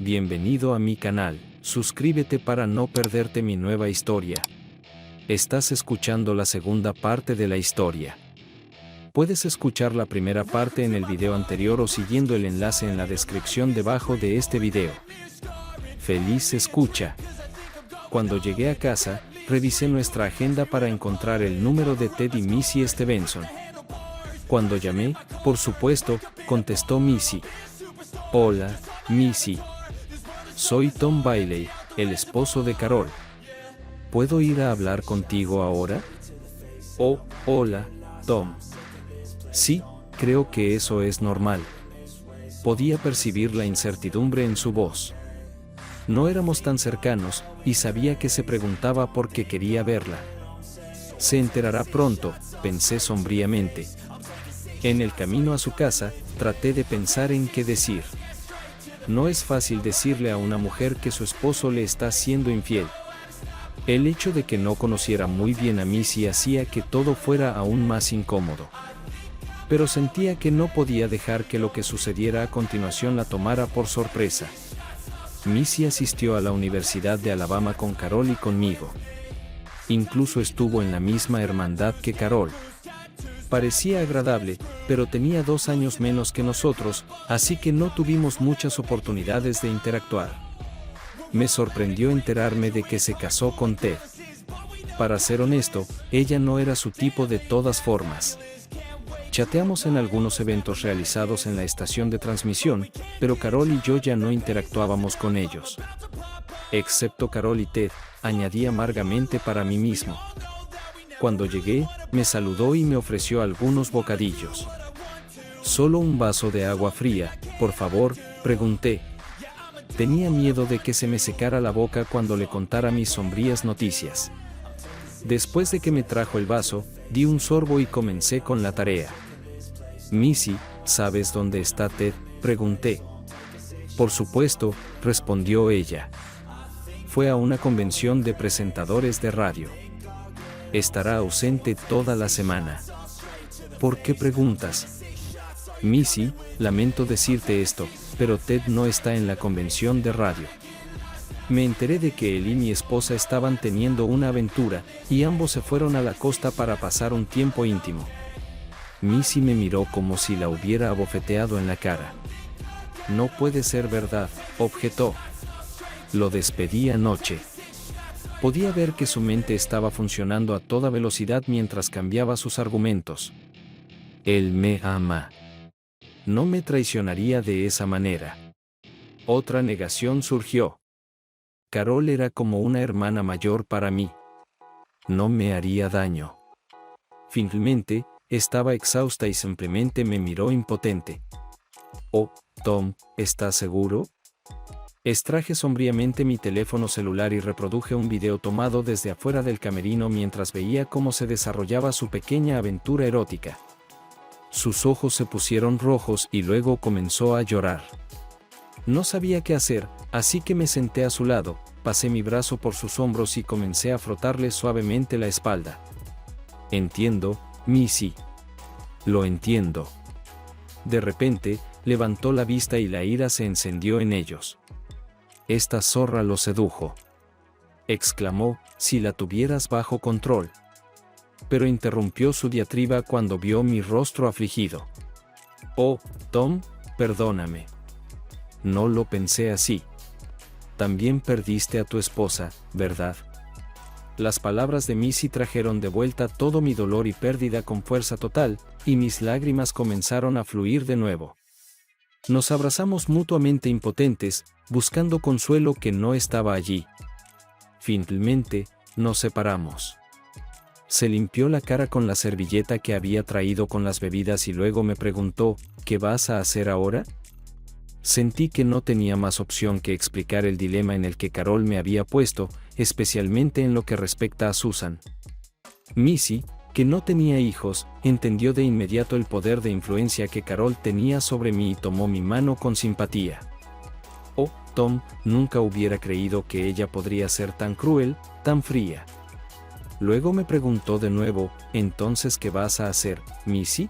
Bienvenido a mi canal, suscríbete para no perderte mi nueva historia. Estás escuchando la segunda parte de la historia. Puedes escuchar la primera parte en el video anterior o siguiendo el enlace en la descripción debajo de este video. Feliz escucha. Cuando llegué a casa, revisé nuestra agenda para encontrar el número de Ted y Missy Stevenson. Cuando llamé, por supuesto, contestó Missy. Hola, Missy. Soy Tom Bailey, el esposo de Carol. ¿Puedo ir a hablar contigo ahora? Oh, hola, Tom. Sí, creo que eso es normal. Podía percibir la incertidumbre en su voz. No éramos tan cercanos, y sabía que se preguntaba por qué quería verla. Se enterará pronto, pensé sombríamente. En el camino a su casa, traté de pensar en qué decir. No es fácil decirle a una mujer que su esposo le está siendo infiel. El hecho de que no conociera muy bien a Missy hacía que todo fuera aún más incómodo. Pero sentía que no podía dejar que lo que sucediera a continuación la tomara por sorpresa. Missy asistió a la Universidad de Alabama con Carol y conmigo. Incluso estuvo en la misma hermandad que Carol. Parecía agradable, pero tenía 2 años menos que nosotros, así que no tuvimos muchas oportunidades de interactuar. Me sorprendió enterarme de que se casó con Ted. Para ser honesto, ella no era su tipo de todas formas. Chateamos en algunos eventos realizados en la estación de transmisión, pero Carol y yo ya no interactuábamos con ellos. Excepto Carol y Ted, añadí amargamente para mí mismo. Cuando llegué, me saludó y me ofreció algunos bocadillos. ¿Solo un vaso de agua fría, por favor?, pregunté. Tenía miedo de que se me secara la boca cuando le contara mis sombrías noticias. Después de que me trajo el vaso, di un sorbo y comencé con la tarea. Missy, ¿sabes dónde está Ted?, pregunté. Por supuesto, respondió ella. Fue a una convención de presentadores de radio. Estará ausente toda la semana. ¿Por qué preguntas? Missy, lamento decirte esto, pero Ted no está en la convención de radio. Me enteré de que él y mi esposa estaban teniendo una aventura, y ambos se fueron a la costa para pasar un tiempo íntimo. Missy me miró como si la hubiera abofeteado en la cara. No puede ser verdad, objetó. Lo despedí anoche. Podía ver que su mente estaba funcionando a toda velocidad mientras cambiaba sus argumentos. Él me ama. No me traicionaría de esa manera. Otra negación surgió. Carol era como una hermana mayor para mí. No me haría daño. Finalmente, estaba exhausta y simplemente me miró impotente. Oh, Tom, ¿estás seguro? Extraje sombríamente mi teléfono celular y reproduje un video tomado desde afuera del camerino mientras veía cómo se desarrollaba su pequeña aventura erótica. Sus ojos se pusieron rojos y luego comenzó a llorar. No sabía qué hacer, así que me senté a su lado, pasé mi brazo por sus hombros y comencé a frotarle suavemente la espalda. Entiendo, Missy. Lo entiendo. De repente, levantó la vista y la ira se encendió en ellos. Esta zorra lo sedujo. Exclamó, si la tuvieras bajo control. Pero interrumpió su diatriba cuando vio mi rostro afligido. Oh, Tom, perdóname. No lo pensé así. También perdiste a tu esposa, ¿verdad? Las palabras de Missy trajeron de vuelta todo mi dolor y pérdida con fuerza total, y mis lágrimas comenzaron a fluir de nuevo. Nos abrazamos mutuamente impotentes, buscando consuelo que no estaba allí. Finalmente, nos separamos. Se limpió la cara con la servilleta que había traído con las bebidas y luego me preguntó, ¿qué vas a hacer ahora? Sentí que no tenía más opción que explicar el dilema en el que Carol me había puesto, especialmente en lo que respecta a Susan. Missy, que no tenía hijos, entendió de inmediato el poder de influencia que Carol tenía sobre mí y tomó mi mano con simpatía. Oh, Tom, nunca hubiera creído que ella podría ser tan cruel, tan fría. Luego me preguntó de nuevo, ¿entonces qué vas a hacer, Missy?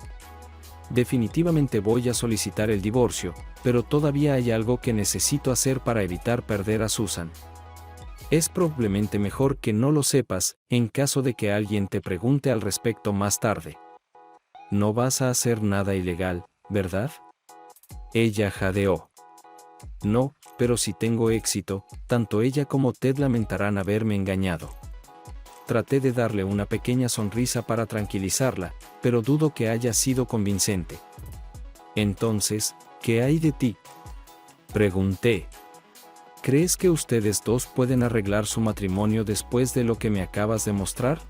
Definitivamente voy a solicitar el divorcio, pero todavía hay algo que necesito hacer para evitar perder a Susan. Es probablemente mejor que no lo sepas, en caso de que alguien te pregunte al respecto más tarde. No vas a hacer nada ilegal, ¿verdad? Ella jadeó. No, pero si tengo éxito, tanto ella como Ted lamentarán haberme engañado. Traté de darle una pequeña sonrisa para tranquilizarla, pero dudo que haya sido convincente. Entonces, ¿qué hay de ti?, pregunté. ¿Crees que ustedes dos pueden arreglar su matrimonio después de lo que me acabas de mostrar?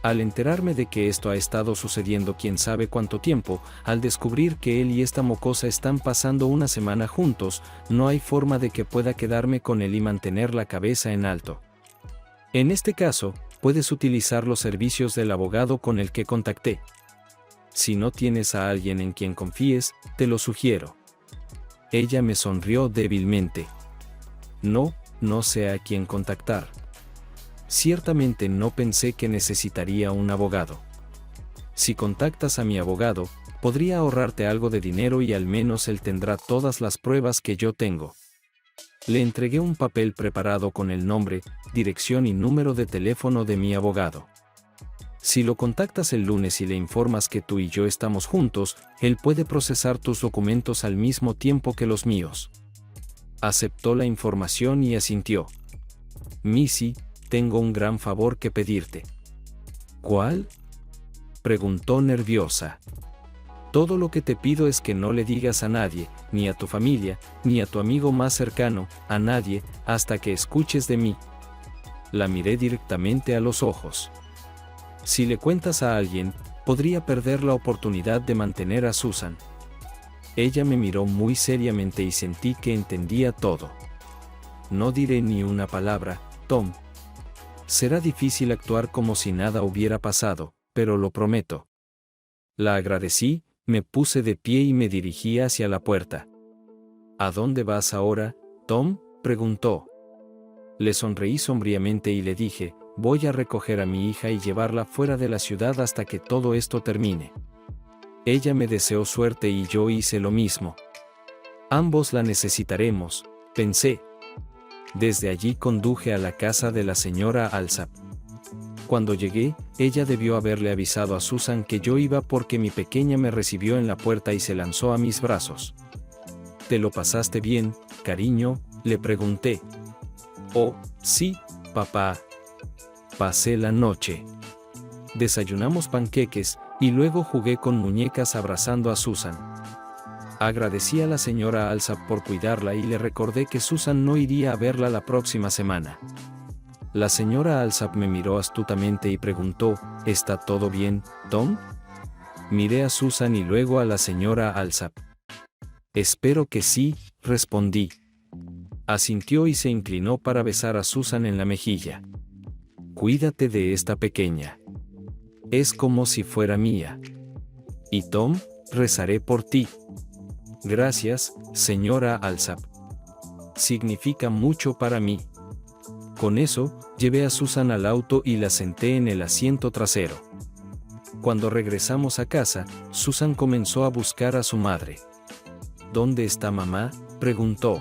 Al enterarme de que esto ha estado sucediendo quién sabe cuánto tiempo, al descubrir que él y esta mocosa están pasando una semana juntos, no hay forma de que pueda quedarme con él y mantener la cabeza en alto. En este caso, puedes utilizar los servicios del abogado con el que contacté. Si no tienes a alguien en quien confíes, te lo sugiero. Ella me sonrió débilmente. No sé a quién contactar. Ciertamente no pensé que necesitaría un abogado. Si contactas a mi abogado, podría ahorrarte algo de dinero y al menos él tendrá todas las pruebas que yo tengo. Le entregué un papel preparado con el nombre, dirección y número de teléfono de mi abogado. Si lo contactas el lunes y le informas que tú y yo estamos juntos, él puede procesar tus documentos al mismo tiempo que los míos. Aceptó la información y asintió. Missy, tengo un gran favor que pedirte. ¿Cuál?, preguntó nerviosa. Todo lo que te pido es que no le digas a nadie, ni a tu familia, ni a tu amigo más cercano, a nadie, hasta que escuches de mí. La miré directamente a los ojos. Si le cuentas a alguien, podría perder la oportunidad de mantener a Susan. Ella me miró muy seriamente y sentí que entendía todo. No diré ni una palabra, Tom. Será difícil actuar como si nada hubiera pasado, pero lo prometo. La agradecí, me puse de pie y me dirigí hacia la puerta. ¿A dónde vas ahora, Tom?, preguntó. Le sonreí sombríamente y le dije, voy a recoger a mi hija y llevarla fuera de la ciudad hasta que todo esto termine. Ella me deseó suerte y yo hice lo mismo. Ambos la necesitaremos, pensé. Desde allí conduje a la casa de la señora Alsop. Cuando llegué, ella debió haberle avisado a Susan que yo iba porque mi pequeña me recibió en la puerta y se lanzó a mis brazos. ¿Te lo pasaste bien, cariño?, le pregunté. Oh, sí, papá. Pasé la noche. Desayunamos panqueques, y luego jugué con muñecas abrazando a Susan. Agradecí a la señora Alsop por cuidarla y le recordé que Susan no iría a verla la próxima semana. La señora Alsop me miró astutamente y preguntó, ¿está todo bien, Tom? Miré a Susan y luego a la señora Alsop. Espero que sí, respondí. Asintió y se inclinó para besar a Susan en la mejilla. Cuídate de esta pequeña. Es como si fuera mía. Y Tom, rezaré por ti. Gracias, señora Alsop. Significa mucho para mí. Con eso, llevé a Susan al auto y la senté en el asiento trasero. Cuando regresamos a casa, Susan comenzó a buscar a su madre. ¿Dónde está mamá?, preguntó.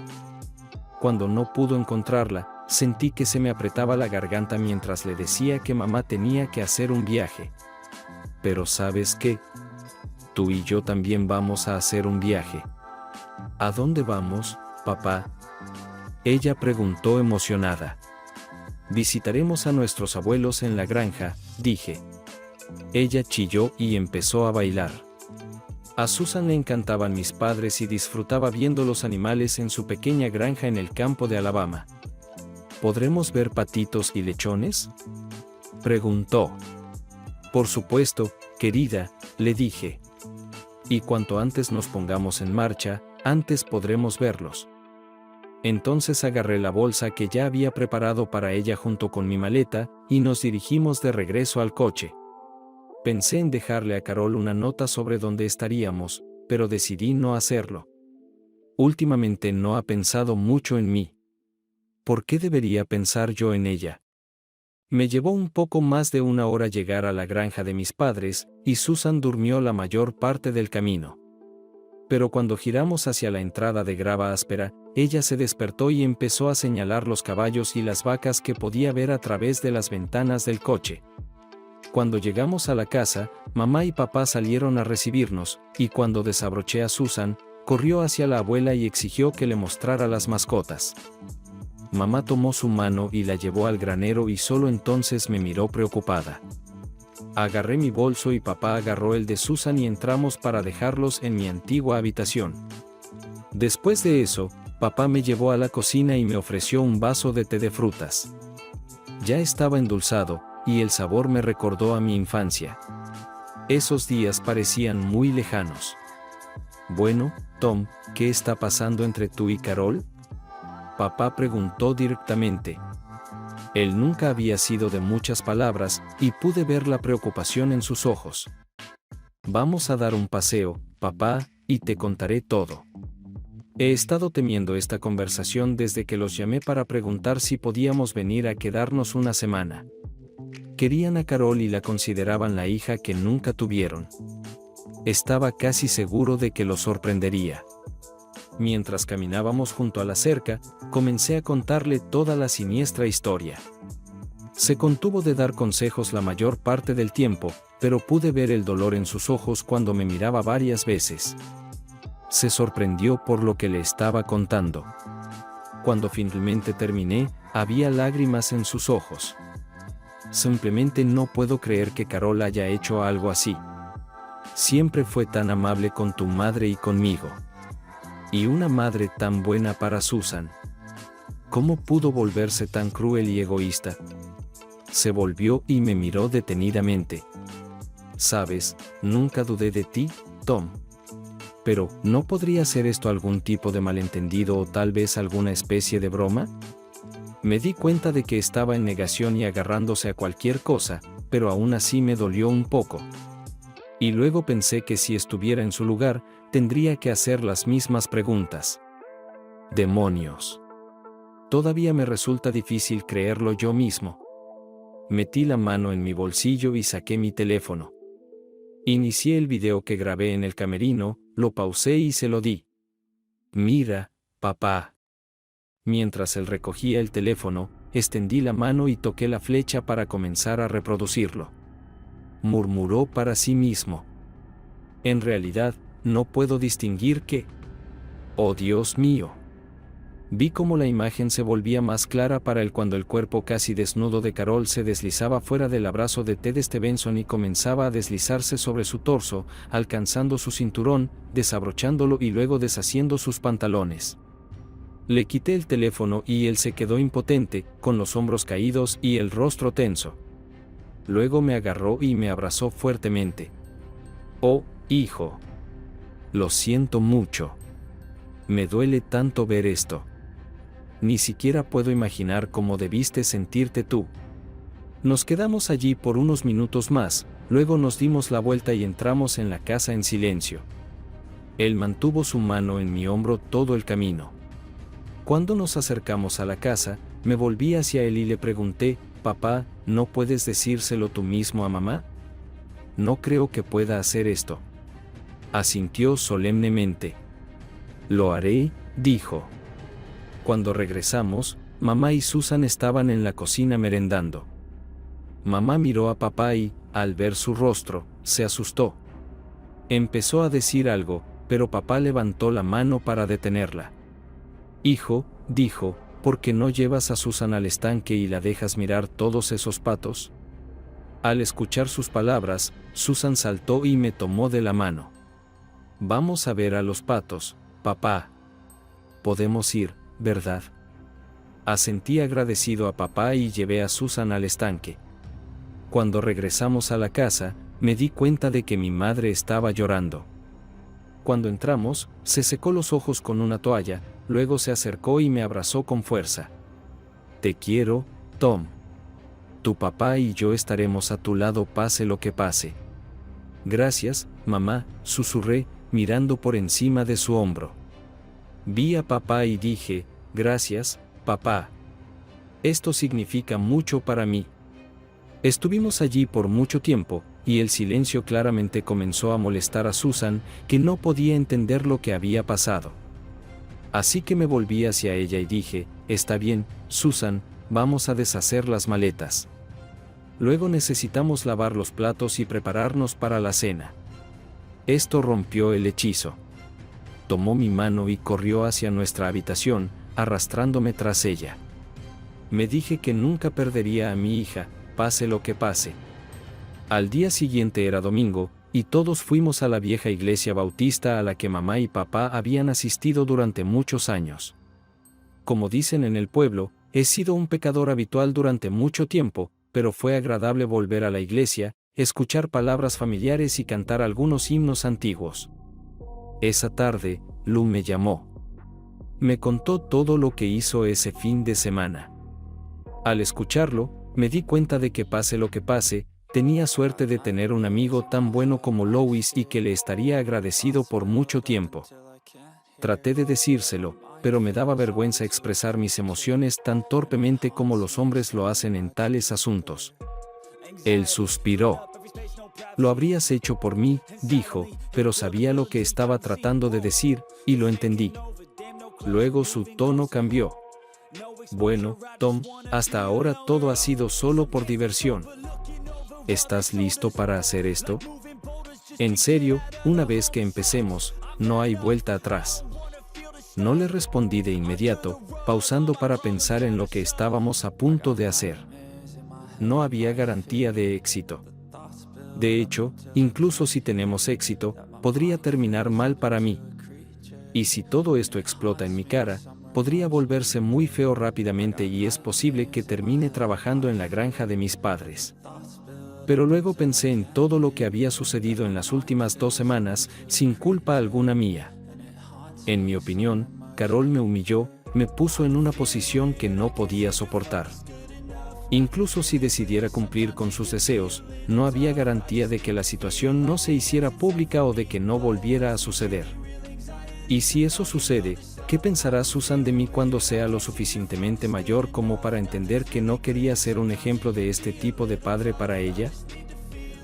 Cuando no pudo encontrarla, sentí que se me apretaba la garganta mientras le decía que mamá tenía que hacer un viaje. Pero ¿sabes qué? Tú y yo también vamos a hacer un viaje. ¿A dónde vamos, papá?, ella preguntó emocionada. Visitaremos a nuestros abuelos en la granja, dije. Ella chilló y empezó a bailar. A Susan le encantaban mis padres y disfrutaba viendo los animales en su pequeña granja en el campo de Alabama. ¿Podremos ver patitos y lechones?, preguntó. Por supuesto, querida, le dije. Y cuanto antes nos pongamos en marcha, antes podremos verlos. Entonces agarré la bolsa que ya había preparado para ella junto con mi maleta, y nos dirigimos de regreso al coche. Pensé en dejarle a Carol una nota sobre dónde estaríamos, pero decidí no hacerlo. Últimamente no ha pensado mucho en mí. ¿Por qué debería pensar yo en ella? Me llevó un poco más de una hora llegar a la granja de mis padres, y Susan durmió la mayor parte del camino. Pero cuando giramos hacia la entrada de grava áspera, ella se despertó y empezó a señalar los caballos y las vacas que podía ver a través de las ventanas del coche. Cuando llegamos a la casa, mamá y papá salieron a recibirnos, y cuando desabroché a Susan, corrió hacia la abuela y exigió que le mostrara las mascotas. Mamá tomó su mano y la llevó al granero y solo entonces me miró preocupada. Agarré mi bolso y papá agarró el de Susan y entramos para dejarlos en mi antigua habitación. Después de eso, papá me llevó a la cocina y me ofreció un vaso de té de frutas. Ya estaba endulzado, y el sabor me recordó a mi infancia. Esos días parecían muy lejanos. Bueno, Tom, ¿qué está pasando entre tú y Carol? Papá preguntó directamente. Él nunca había sido de muchas palabras, y pude ver la preocupación en sus ojos. Vamos a dar un paseo, papá, y te contaré todo. He estado temiendo esta conversación desde que los llamé para preguntar si podíamos venir a quedarnos una semana. Querían a Carol y la consideraban la hija que nunca tuvieron. Estaba casi seguro de que los sorprendería. Mientras caminábamos junto a la cerca, comencé a contarle toda la siniestra historia. Se contuvo de dar consejos la mayor parte del tiempo, pero pude ver el dolor en sus ojos cuando me miraba varias veces. Se sorprendió por lo que le estaba contando. Cuando finalmente terminé, había lágrimas en sus ojos. Simplemente no puedo creer que Carol haya hecho algo así. Siempre fue tan amable con tu madre y conmigo. Y una madre tan buena para Susan. ¿Cómo pudo volverse tan cruel y egoísta? Se volvió y me miró detenidamente. Sabes, nunca dudé de ti, Tom. Pero, ¿no podría ser esto algún tipo de malentendido o tal vez alguna especie de broma? Me di cuenta de que estaba en negación y agarrándose a cualquier cosa, pero aún así me dolió un poco. Y luego pensé que si estuviera en su lugar, tendría que hacer las mismas preguntas. ¡Demonios! Todavía me resulta difícil creerlo yo mismo. Metí la mano en mi bolsillo y saqué mi teléfono. Inicié el video que grabé en el camerino, lo pausé y se lo di. Mira, papá. Mientras él recogía el teléfono, extendí la mano y toqué la flecha para comenzar a reproducirlo. Murmuró para sí mismo. En realidad, no puedo distinguir qué. ¡Oh Dios mío! Vi cómo la imagen se volvía más clara para él cuando el cuerpo casi desnudo de Carol se deslizaba fuera del abrazo de Ted Stevenson y comenzaba a deslizarse sobre su torso, alcanzando su cinturón, desabrochándolo y luego deshaciendo sus pantalones. Le quité el teléfono y él se quedó impotente, con los hombros caídos y el rostro tenso. Luego me agarró y me abrazó fuertemente. Oh, hijo. Lo siento mucho. Me duele tanto ver esto. Ni siquiera puedo imaginar cómo debiste sentirte tú. Nos quedamos allí por unos minutos más, luego nos dimos la vuelta y entramos en la casa en silencio. Él mantuvo su mano en mi hombro todo el camino. Cuando nos acercamos a la casa, me volví hacia él y le pregunté, papá, ¿no puedes decírselo tú mismo a mamá? No creo que pueda hacer esto. Asintió solemnemente. Lo haré, dijo. Cuando regresamos, mamá y Susan estaban en la cocina merendando. Mamá miró a papá y, al ver su rostro, se asustó. Empezó a decir algo, pero papá levantó la mano para detenerla. Hijo, dijo, ¿por qué no llevas a Susan al estanque y la dejas mirar todos esos patos? Al escuchar sus palabras, Susan saltó y me tomó de la mano. Vamos a ver a los patos, papá. Podemos ir, ¿verdad? Asentí agradecido a papá y llevé a Susan al estanque. Cuando regresamos a la casa, me di cuenta de que mi madre estaba llorando. Cuando entramos, se secó los ojos con una toalla, luego se acercó y me abrazó con fuerza. Te quiero, Tom. Tu papá y yo estaremos a tu lado pase lo que pase. Gracias, mamá, susurré, mirando por encima de su hombro. Vi a papá y dije, gracias, papá. Esto significa mucho para mí. Estuvimos allí por mucho tiempo, y el silencio claramente comenzó a molestar a Susan, que no podía entender lo que había pasado. Así que me volví hacia ella y dije: «Está bien, Susan, vamos a deshacer las maletas. Luego necesitamos lavar los platos y prepararnos para la cena». Esto rompió el hechizo. Tomó mi mano y corrió hacia nuestra habitación, arrastrándome tras ella. Me dije que nunca perdería a mi hija, pase lo que pase. Al día siguiente era domingo, y todos fuimos a la vieja iglesia bautista a la que mamá y papá habían asistido durante muchos años. Como dicen en el pueblo, he sido un pecador habitual durante mucho tiempo, pero fue agradable volver a la iglesia, escuchar palabras familiares y cantar algunos himnos antiguos. Esa tarde, Lu me llamó. Me contó todo lo que hizo ese fin de semana. Al escucharlo, me di cuenta de que pase lo que pase, tenía suerte de tener un amigo tan bueno como Louis y que le estaría agradecido por mucho tiempo. Traté de decírselo, pero me daba vergüenza expresar mis emociones tan torpemente como los hombres lo hacen en tales asuntos. Él suspiró. «Lo habrías hecho por mí», dijo, pero sabía lo que estaba tratando de decir, y lo entendí. Luego su tono cambió. «Bueno, Tom, hasta ahora todo ha sido solo por diversión. ¿Estás listo para hacer esto? En serio, una vez que empecemos, no hay vuelta atrás». No le respondí de inmediato, pausando para pensar en lo que estábamos a punto de hacer. No había garantía de éxito. De hecho, incluso si tenemos éxito, podría terminar mal para mí. Y si todo esto explota en mi cara, podría volverse muy feo rápidamente y es posible que termine trabajando en la granja de mis padres. Pero luego pensé en todo lo que había sucedido en las últimas 2 semanas, sin culpa alguna mía. En mi opinión, Carol me humilló, me puso en una posición que no podía soportar. Incluso si decidiera cumplir con sus deseos, no había garantía de que la situación no se hiciera pública o de que no volviera a suceder. Y si eso sucede, ¿qué pensará Susan de mí cuando sea lo suficientemente mayor como para entender que no quería ser un ejemplo de este tipo de padre para ella?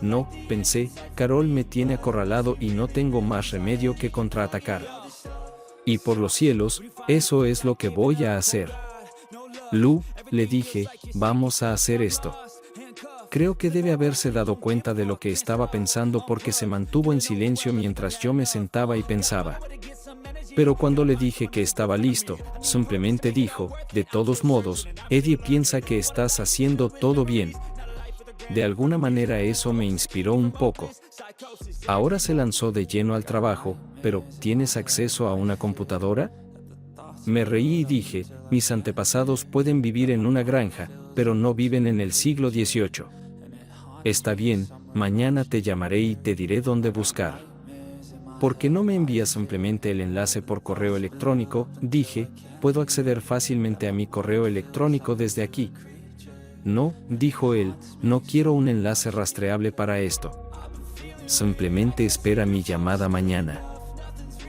No, pensé, Carol me tiene acorralado y no tengo más remedio que contraatacar. Y por los cielos, eso es lo que voy a hacer. Lu, le dije, vamos a hacer esto. Creo que debe haberse dado cuenta de lo que estaba pensando porque se mantuvo en silencio mientras yo me sentaba y pensaba. Pero cuando le dije que estaba listo, simplemente dijo: «De todos modos, Eddie piensa que estás haciendo todo bien». De alguna manera eso me inspiró un poco. Ahora se lanzó de lleno al trabajo, pero ¿tienes acceso a una computadora? Me reí y dije: mis antepasados pueden vivir en una granja, pero no viven en el siglo XVIII. Está bien, mañana te llamaré y te diré dónde buscar. ¿Por qué no me envías simplemente el enlace por correo electrónico?, dije, puedo acceder fácilmente a mi correo electrónico desde aquí. No, dijo él, no quiero un enlace rastreable para esto. Simplemente espera mi llamada mañana.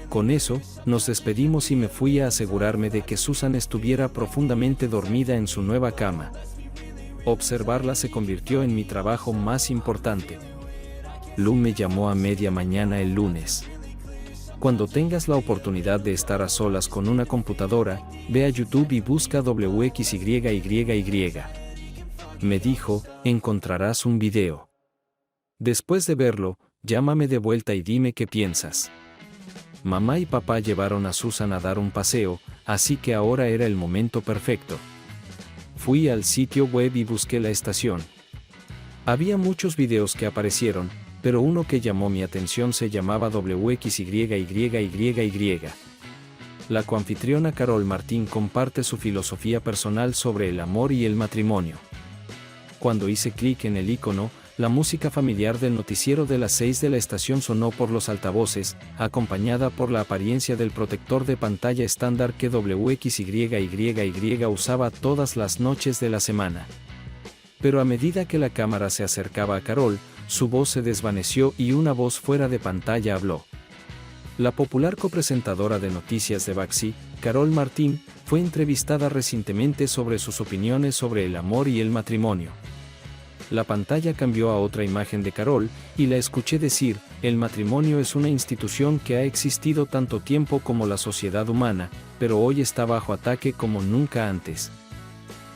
Con eso, nos despedimos y me fui a asegurarme de que Susan estuviera profundamente dormida en su nueva cama. Observarla se convirtió en mi trabajo más importante. Lu me llamó a media mañana el lunes. Cuando tengas la oportunidad de estar a solas con una computadora, ve a YouTube y busca WXYYY. Me dijo, encontrarás un video. Después de verlo, llámame de vuelta y dime qué piensas. Mamá y papá llevaron a Susan a dar un paseo, así que ahora era el momento perfecto. Fui al sitio web y busqué la estación. Había muchos videos que aparecieron, pero uno que llamó mi atención se llamaba WXYYYY. La coanfitriona Carol Martín comparte su filosofía personal sobre el amor y el matrimonio. Cuando hice clic en el icono, la música familiar del noticiero de las 6 de la estación sonó por los altavoces, acompañada por la apariencia del protector de pantalla estándar que WXYYY usaba todas las noches de la semana. Pero a medida que la cámara se acercaba a Carol, su voz se desvaneció y una voz fuera de pantalla habló. La popular copresentadora de noticias de Baxi, Carol Martín, fue entrevistada recientemente sobre sus opiniones sobre el amor y el matrimonio. La pantalla cambió a otra imagen de Carol, y la escuché decir: el matrimonio es una institución que ha existido tanto tiempo como la sociedad humana, pero hoy está bajo ataque como nunca antes.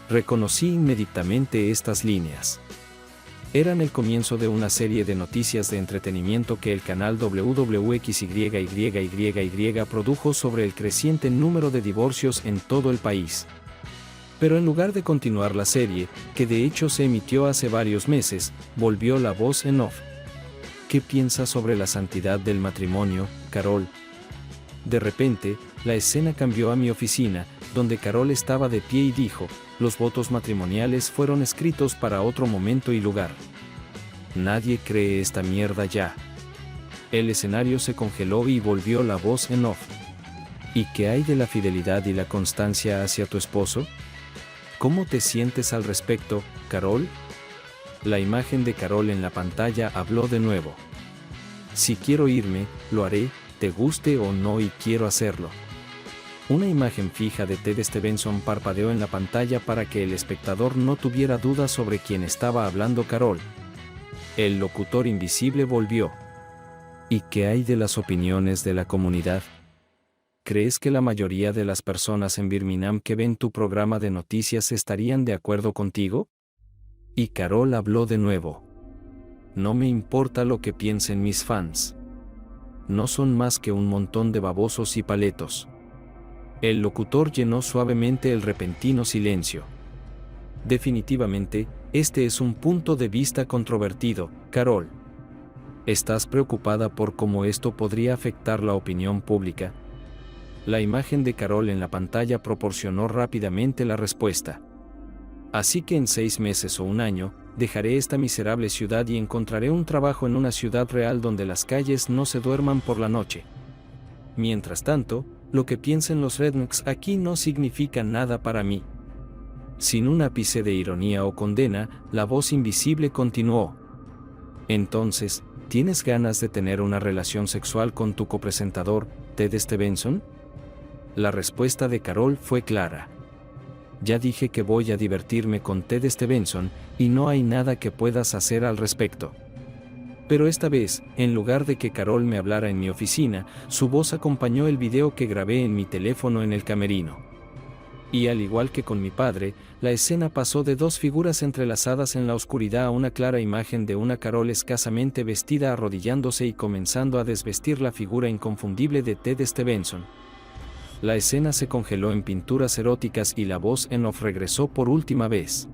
Reconocí inmediatamente estas líneas. Eran el comienzo de una serie de noticias de entretenimiento que el canal WWXYYYY produjo sobre el creciente número de divorcios en todo el país. Pero en lugar de continuar la serie, que de hecho se emitió hace varios meses, volvió la voz en off. ¿Qué piensas sobre la santidad del matrimonio, Carol? De repente, la escena cambió a mi oficina, donde Carol estaba de pie y dijo: los votos matrimoniales fueron escritos para otro momento y lugar. Nadie cree esta mierda ya. El escenario se congeló y volvió la voz en off. ¿Y qué hay de la fidelidad y la constancia hacia tu esposo? ¿Cómo te sientes al respecto, Carol? La imagen de Carol en la pantalla habló de nuevo. Si quiero irme, lo haré, te guste o no, y quiero hacerlo. Una imagen fija de Ted Stevenson parpadeó en la pantalla para que el espectador no tuviera dudas sobre quién estaba hablando Carol. El locutor invisible volvió. ¿Y qué hay de las opiniones de la comunidad? ¿Crees que la mayoría de las personas en Birmingham que ven tu programa de noticias estarían de acuerdo contigo? Y Carol habló de nuevo. No me importa lo que piensen mis fans. No son más que un montón de babosos y paletos. El locutor llenó suavemente el repentino silencio. Definitivamente, este es un punto de vista controvertido, Carol. ¿Estás preocupada por cómo esto podría afectar la opinión pública? La imagen de Carol en la pantalla proporcionó rápidamente la respuesta. Así que en 6 meses o un año, dejaré esta miserable ciudad y encontraré un trabajo en una ciudad real donde las calles no se duerman por la noche. Mientras tanto, lo que piensen los rednecks aquí no significa nada para mí. Sin un ápice de ironía o condena, la voz invisible continuó. Entonces, ¿tienes ganas de tener una relación sexual con tu copresentador, Ted Stevenson? La respuesta de Carol fue clara. Ya dije que voy a divertirme con Ted Stevenson, y no hay nada que puedas hacer al respecto. Pero esta vez, en lugar de que Carol me hablara en mi oficina, su voz acompañó el video que grabé en mi teléfono en el camerino. Y al igual que con mi padre, la escena pasó de 2 figuras entrelazadas en la oscuridad a una clara imagen de una Carol escasamente vestida arrodillándose y comenzando a desvestir la figura inconfundible de Ted Stevenson. La escena se congeló en pinturas eróticas y la voz en off regresó por última vez.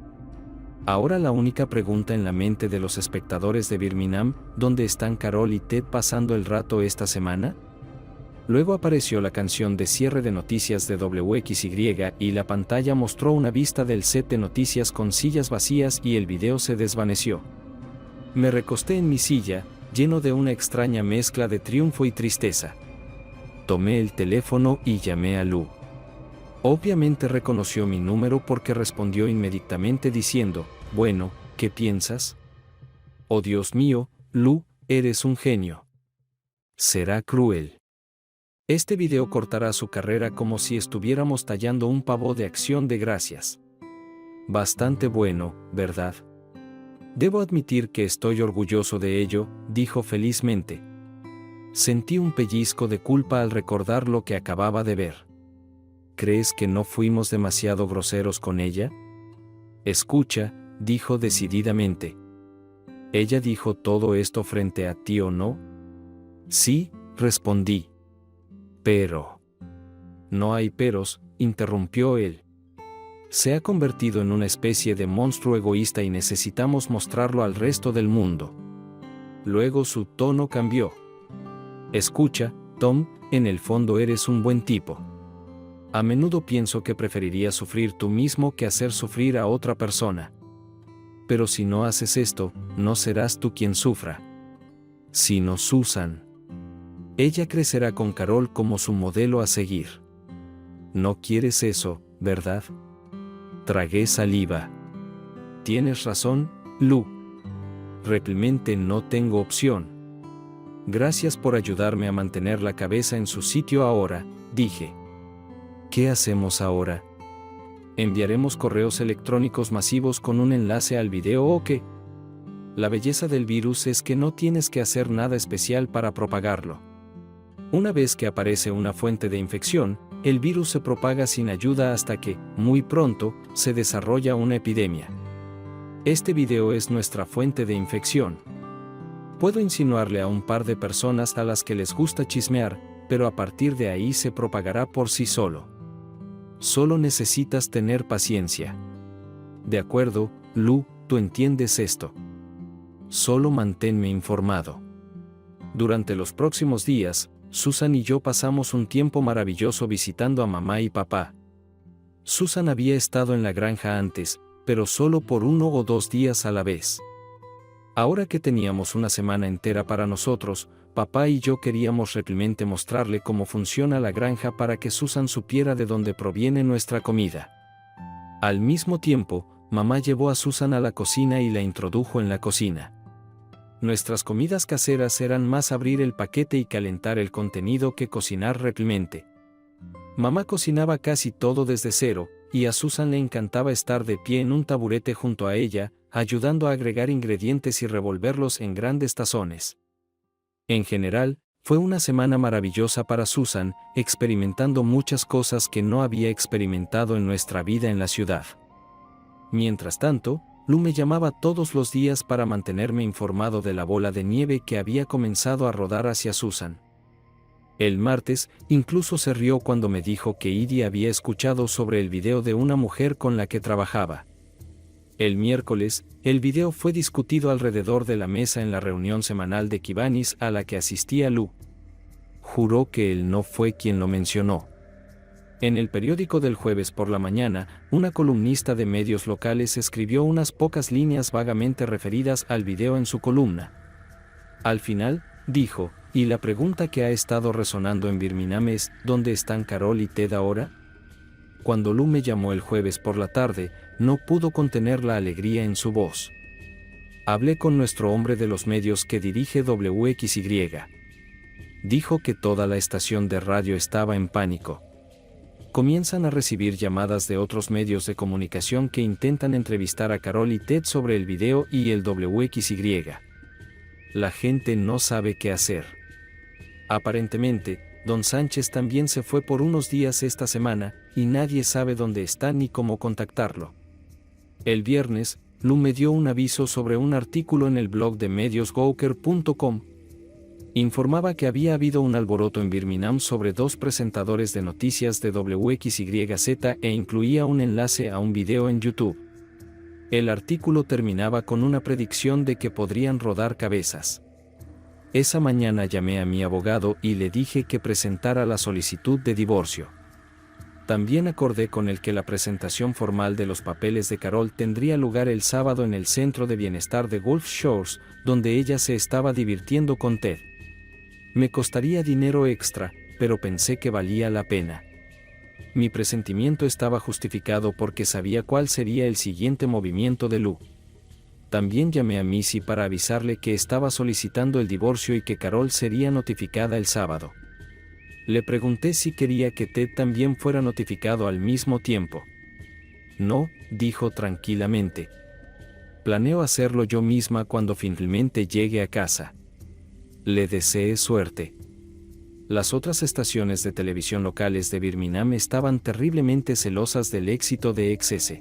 Ahora la única pregunta en la mente de los espectadores de Birmingham: ¿dónde están Carol y Ted pasando el rato esta semana? Luego apareció la canción de cierre de noticias de WXY y la pantalla mostró una vista del set de noticias con sillas vacías y el video se desvaneció. Me recosté en mi silla, lleno de una extraña mezcla de triunfo y tristeza. Tomé el teléfono y llamé a Lou. Obviamente reconoció mi número porque respondió inmediatamente diciendo: bueno, ¿qué piensas? Oh Dios mío, Lou, eres un genio. Será cruel. Este video cortará su carrera como si estuviéramos tallando un pavo de Acción de Gracias. Bastante bueno, ¿verdad? Debo admitir que estoy orgulloso de ello, dijo felizmente. Sentí un pellizco de culpa al recordar lo que acababa de ver. ¿Crees que no fuimos demasiado groseros con ella? Escucha, dijo decididamente. ¿Ella dijo todo esto frente a ti o no? Sí, respondí. Pero... No hay peros, interrumpió él. Se ha convertido en una especie de monstruo egoísta y necesitamos mostrarlo al resto del mundo. Luego su tono cambió. Escucha, Tom, en el fondo eres un buen tipo. A menudo pienso que preferirías sufrir tú mismo que hacer sufrir a otra persona. Pero si no haces esto, no serás tú quien sufra, sino Susan. Ella crecerá con Carol como su modelo a seguir. No quieres eso, ¿verdad? Tragué saliva. Tienes razón, Lou. Realmente no tengo opción. Gracias por ayudarme a mantener la cabeza en su sitio ahora, dije. ¿Qué hacemos ahora? ¿Enviaremos correos electrónicos masivos con un enlace al video o qué? La belleza del virus es que no tienes que hacer nada especial para propagarlo. Una vez que aparece una fuente de infección, el virus se propaga sin ayuda hasta que, muy pronto, se desarrolla una epidemia. Este video es nuestra fuente de infección. Puedo insinuarle a un par de personas a las que les gusta chismear, pero a partir de ahí se propagará por sí solo. Solo necesitas tener paciencia. De acuerdo, Lu, tú entiendes esto. Solo manténme informado. Durante los próximos días, Susan y yo pasamos un tiempo maravilloso visitando a mamá y papá. Susan había estado en la granja antes, pero solo por 1 o 2 días a la vez. Ahora que teníamos una semana entera para nosotros, papá y yo queríamos realmente mostrarle cómo funciona la granja para que Susan supiera de dónde proviene nuestra comida. Al mismo tiempo, mamá llevó a Susan a la cocina y la introdujo en la cocina. Nuestras comidas caseras eran más abrir el paquete y calentar el contenido que cocinar realmente. Mamá cocinaba casi todo desde cero, y a Susan le encantaba estar de pie en un taburete junto a ella, ayudando a agregar ingredientes y revolverlos en grandes tazones. En general, fue una semana maravillosa para Susan, experimentando muchas cosas que no había experimentado en nuestra vida en la ciudad. Mientras tanto, Lu me llamaba todos los días para mantenerme informado de la bola de nieve que había comenzado a rodar hacia Susan. El martes, incluso se rió cuando me dijo que Edie había escuchado sobre el video de una mujer con la que trabajaba. El miércoles, el video fue discutido alrededor de la mesa en la reunión semanal de Kivanis a la que asistía Lu. Juró que él no fue quien lo mencionó. En el periódico del jueves por la mañana, una columnista de medios locales escribió unas pocas líneas vagamente referidas al video en su columna. Al final, dijo, y la pregunta que ha estado resonando en Birmingham es, ¿dónde están Carol y Ted ahora? Cuando Lu me llamó el jueves por la tarde, no pudo contener la alegría en su voz. Hablé con nuestro hombre de los medios que dirige WXY. Dijo que toda la estación de radio estaba en pánico. Comienzan a recibir llamadas de otros medios de comunicación que intentan entrevistar a Carol y Ted sobre el video y el WXY. La gente no sabe qué hacer. Aparentemente, Don Sánchez también se fue por unos días esta semana, y nadie sabe dónde está ni cómo contactarlo. El viernes, Lu me dio un aviso sobre un artículo en el blog de mediosgowker.com. Informaba que había habido un alboroto en Birmingham sobre 2 presentadores de noticias de WXYZ e incluía un enlace a un video en YouTube. El artículo terminaba con una predicción de que podrían rodar cabezas. Esa mañana llamé a mi abogado y le dije que presentara la solicitud de divorcio. También acordé con él que la presentación formal de los papeles de Carol tendría lugar el sábado en el Centro de Bienestar de Gulf Shores, donde ella se estaba divirtiendo con Ted. Me costaría dinero extra, pero pensé que valía la pena. Mi presentimiento estaba justificado porque sabía cuál sería el siguiente movimiento de Lu. También llamé a Missy para avisarle que estaba solicitando el divorcio y que Carol sería notificada el sábado. Le pregunté si quería que Ted también fuera notificado al mismo tiempo. No, dijo tranquilamente. Planeo hacerlo yo misma cuando finalmente llegue a casa. Le deseé suerte. Las otras estaciones de televisión locales de Birmingham estaban terriblemente celosas del éxito de XS.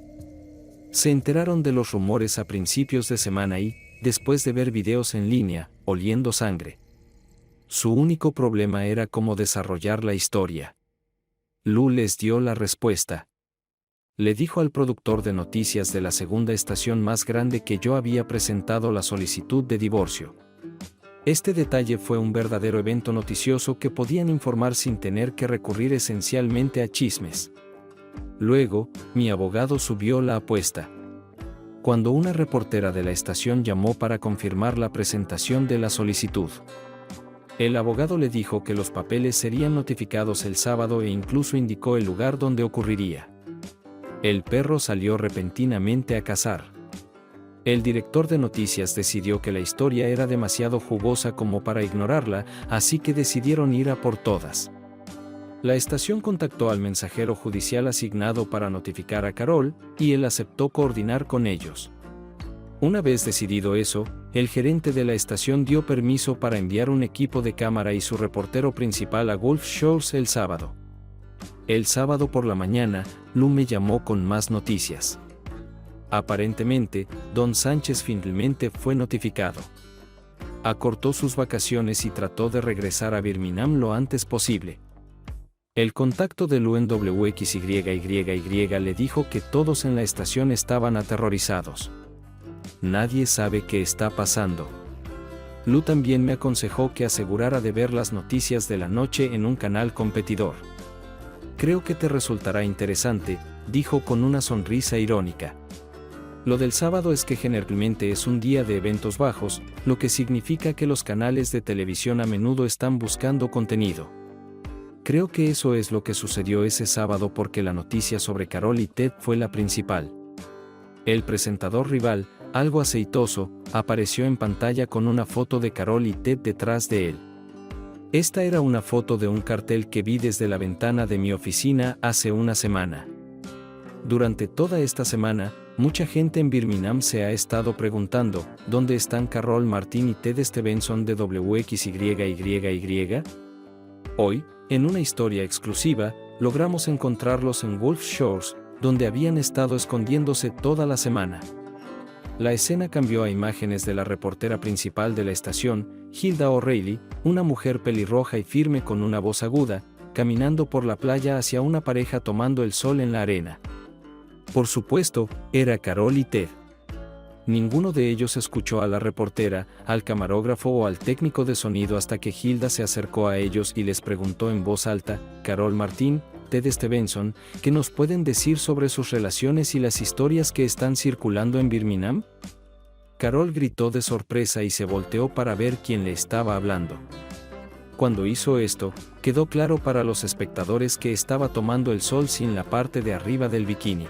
Se enteraron de los rumores a principios de semana y, después de ver videos en línea, oliendo sangre. Su único problema era cómo desarrollar la historia. Lu les dio la respuesta. Le dijo al productor de noticias de la segunda estación más grande que yo había presentado la solicitud de divorcio. Este detalle fue un verdadero evento noticioso que podían informar sin tener que recurrir esencialmente a chismes. Luego, mi abogado subió la apuesta. Cuando una reportera de la estación llamó para confirmar la presentación de la solicitud. El abogado le dijo que los papeles serían notificados el sábado e incluso indicó el lugar donde ocurriría. El perro salió repentinamente a cazar. El director de noticias decidió que la historia era demasiado jugosa como para ignorarla, así que decidieron ir a por todas. La estación contactó al mensajero judicial asignado para notificar a Carol, y él aceptó coordinar con ellos. Una vez decidido eso, el gerente de la estación dio permiso para enviar un equipo de cámara y su reportero principal a Gulf Shores el sábado. El sábado por la mañana, Lou me llamó con más noticias. Aparentemente, Don Sánchez finalmente fue notificado. Acortó sus vacaciones y trató de regresar a Birmingham lo antes posible. El contacto de Lou en WXYYY le dijo que todos en la estación estaban aterrorizados. Nadie sabe qué está pasando. Lou también me aconsejó que asegurara de ver las noticias de la noche en un canal competidor. Creo que te resultará interesante, dijo con una sonrisa irónica. Lo del sábado es que generalmente es un día de eventos bajos, lo que significa que los canales de televisión a menudo están buscando contenido. Creo que eso es lo que sucedió ese sábado porque la noticia sobre Carol y Ted fue la principal. El presentador rival, algo aceitoso, apareció en pantalla con una foto de Carol y Ted detrás de él. Esta era una foto de un cartel que vi desde la ventana de mi oficina hace una semana. Durante toda esta semana, mucha gente en Birmingham se ha estado preguntando, ¿dónde están Carol Martin y Ted Stevenson de WXYYY? Hoy, en una historia exclusiva, logramos encontrarlos en Gulf Shores, donde habían estado escondiéndose toda la semana. La escena cambió a imágenes de la reportera principal de la estación, Hilda O'Reilly, una mujer pelirroja y firme con una voz aguda, caminando por la playa hacia una pareja tomando el sol en la arena. Por supuesto, era Carol y Ted. Ninguno de ellos escuchó a la reportera, al camarógrafo o al técnico de sonido hasta que Hilda se acercó a ellos y les preguntó en voz alta, Carol Martin, Ted Stevenson, ¿qué nos pueden decir sobre sus relaciones y las historias que están circulando en Birmingham? Carol gritó de sorpresa y se volteó para ver quién le estaba hablando. Cuando hizo esto, quedó claro para los espectadores que estaba tomando el sol sin la parte de arriba del bikini.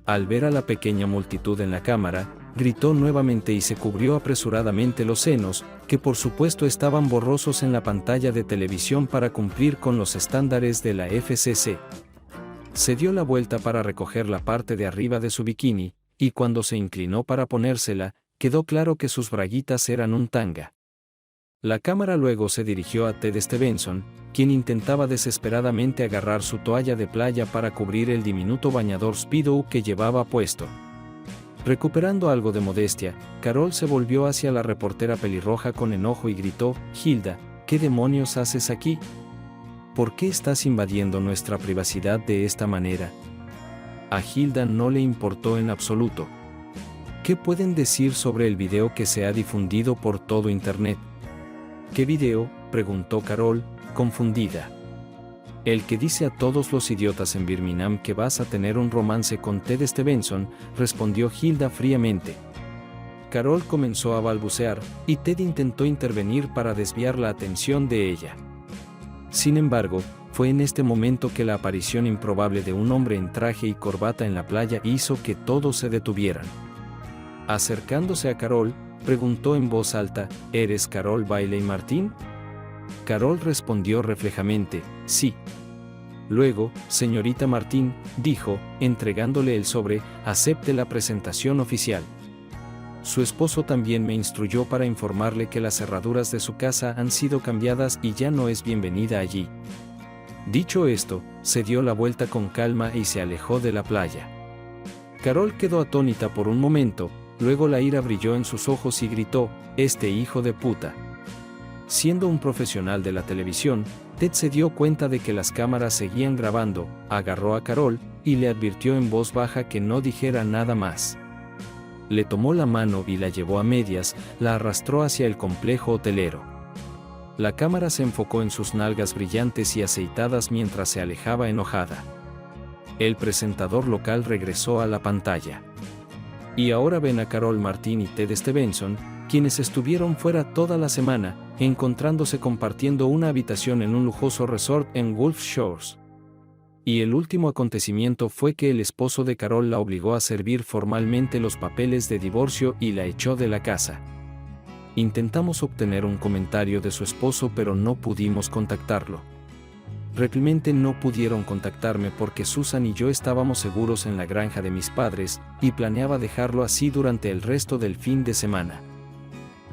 Al ver a la pequeña multitud en la cámara, gritó nuevamente y se cubrió apresuradamente los senos, que por supuesto estaban borrosos en la pantalla de televisión para cumplir con los estándares de la FCC. Se dio la vuelta para recoger la parte de arriba de su bikini, y cuando se inclinó para ponérsela, quedó claro que sus braguitas eran un tanga. La cámara luego se dirigió a Ted Stevenson, quien intentaba desesperadamente agarrar su toalla de playa para cubrir el diminuto bañador Speedo que llevaba puesto. Recuperando algo de modestia, Carol se volvió hacia la reportera pelirroja con enojo y gritó, Hilda, ¿qué demonios haces aquí? ¿Por qué estás invadiendo nuestra privacidad de esta manera? A Hilda no le importó en absoluto. ¿Qué pueden decir sobre el video que se ha difundido por todo Internet? ¿Qué video?, preguntó Carol, confundida. El que dice a todos los idiotas en Birmingham que vas a tener un romance con Ted Stevenson, respondió Hilda fríamente. Carol comenzó a balbucear, y Ted intentó intervenir para desviar la atención de ella. Sin embargo, fue en este momento que la aparición improbable de un hombre en traje y corbata en la playa hizo que todos se detuvieran. Acercándose a Carol, preguntó en voz alta, ¿eres Carol Bailey Martin? Carol respondió reflejamente, sí. Luego, señorita Martin, dijo, entregándole el sobre, acepte la presentación oficial. Su esposo también me instruyó para informarle que las cerraduras de su casa han sido cambiadas y ya no es bienvenida allí. Dicho esto, se dio la vuelta con calma y se alejó de la playa. Carol quedó atónita por un momento, luego la ira brilló en sus ojos y gritó, «Este hijo de puta». Siendo un profesional de la televisión, Ted se dio cuenta de que las cámaras seguían grabando, agarró a Carol, y le advirtió en voz baja que no dijera nada más. Le tomó la mano y la llevó a medias, la arrastró hacia el complejo hotelero. La cámara se enfocó en sus nalgas brillantes y aceitadas mientras se alejaba enojada. El presentador local regresó a la pantalla. Y ahora ven a Carol Martin y Ted Stevenson, quienes estuvieron fuera toda la semana, encontrándose compartiendo una habitación en un lujoso resort en Gulf Shores. Y el último acontecimiento fue que el esposo de Carol la obligó a servir formalmente los papeles de divorcio y la echó de la casa. Intentamos obtener un comentario de su esposo pero no pudimos contactarlo. Realmente no pudieron contactarme porque Susan y yo estábamos seguros en la granja de mis padres, y planeaba dejarlo así durante el resto del fin de semana.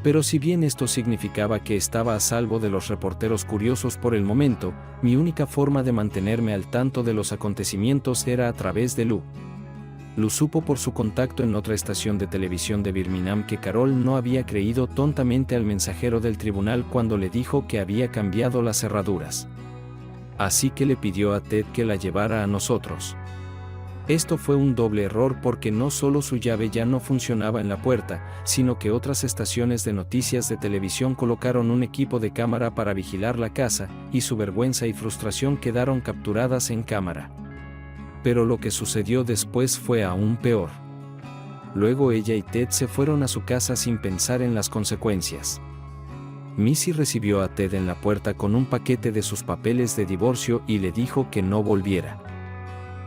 Pero si bien esto significaba que estaba a salvo de los reporteros curiosos por el momento, mi única forma de mantenerme al tanto de los acontecimientos era a través de Lou. Lou supo por su contacto en otra estación de televisión de Birmingham que Carol no había creído tontamente al mensajero del tribunal cuando le dijo que había cambiado las cerraduras. Así que le pidió a Ted que la llevara a nosotros. Esto fue un doble error porque no solo su llave ya no funcionaba en la puerta, sino que otras estaciones de noticias de televisión colocaron un equipo de cámara para vigilar la casa, y su vergüenza y frustración quedaron capturadas en cámara. Pero lo que sucedió después fue aún peor. Luego ella y Ted se fueron a su casa sin pensar en las consecuencias. Missy recibió a Ted en la puerta con un paquete de sus papeles de divorcio y le dijo que no volviera.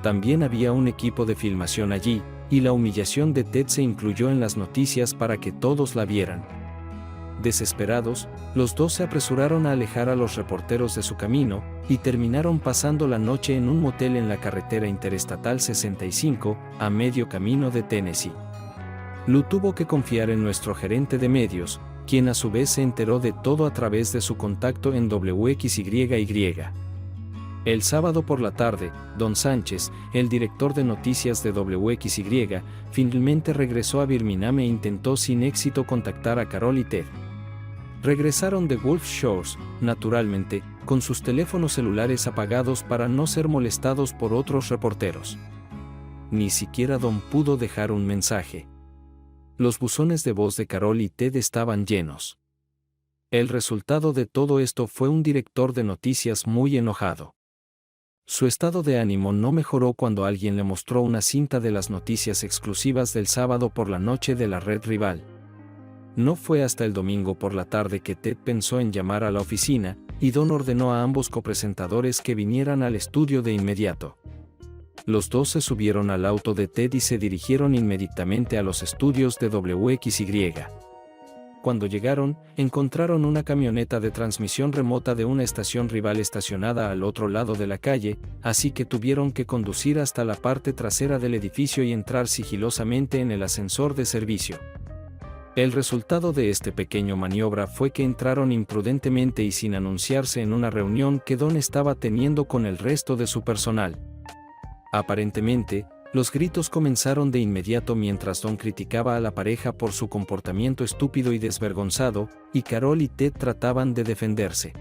También había un equipo de filmación allí, y la humillación de Ted se incluyó en las noticias para que todos la vieran. Desesperados, los dos se apresuraron a alejar a los reporteros de su camino, y terminaron pasando la noche en un motel en la carretera interestatal 65, a medio camino de Tennessee. Lou tuvo que confiar en nuestro gerente de medios, quien a su vez se enteró de todo a través de su contacto en WXYY. El sábado por la tarde, Don Sánchez, el director de noticias de WXY, finalmente regresó a Birmingham e intentó sin éxito contactar a Carol y Ted. Regresaron de Wolf Shores, naturalmente, con sus teléfonos celulares apagados para no ser molestados por otros reporteros. Ni siquiera Don pudo dejar un mensaje. Los buzones de voz de Carol y Ted estaban llenos. El resultado de todo esto fue un director de noticias muy enojado. Su estado de ánimo no mejoró cuando alguien le mostró una cinta de las noticias exclusivas del sábado por la noche de la red rival. No fue hasta el domingo por la tarde que Ted pensó en llamar a la oficina, y Don ordenó a ambos copresentadores que vinieran al estudio de inmediato. Los dos se subieron al auto de Ted y se dirigieron inmediatamente a los estudios de WXY. Cuando llegaron, encontraron una camioneta de transmisión remota de una estación rival estacionada al otro lado de la calle, así que tuvieron que conducir hasta la parte trasera del edificio y entrar sigilosamente en el ascensor de servicio. El resultado de esta pequeña maniobra fue que entraron imprudentemente y sin anunciarse en una reunión que Don estaba teniendo con el resto de su personal. Aparentemente, los gritos comenzaron de inmediato mientras Don criticaba a la pareja por su comportamiento estúpido y desvergonzado, y Carol y Ted trataban de defenderse.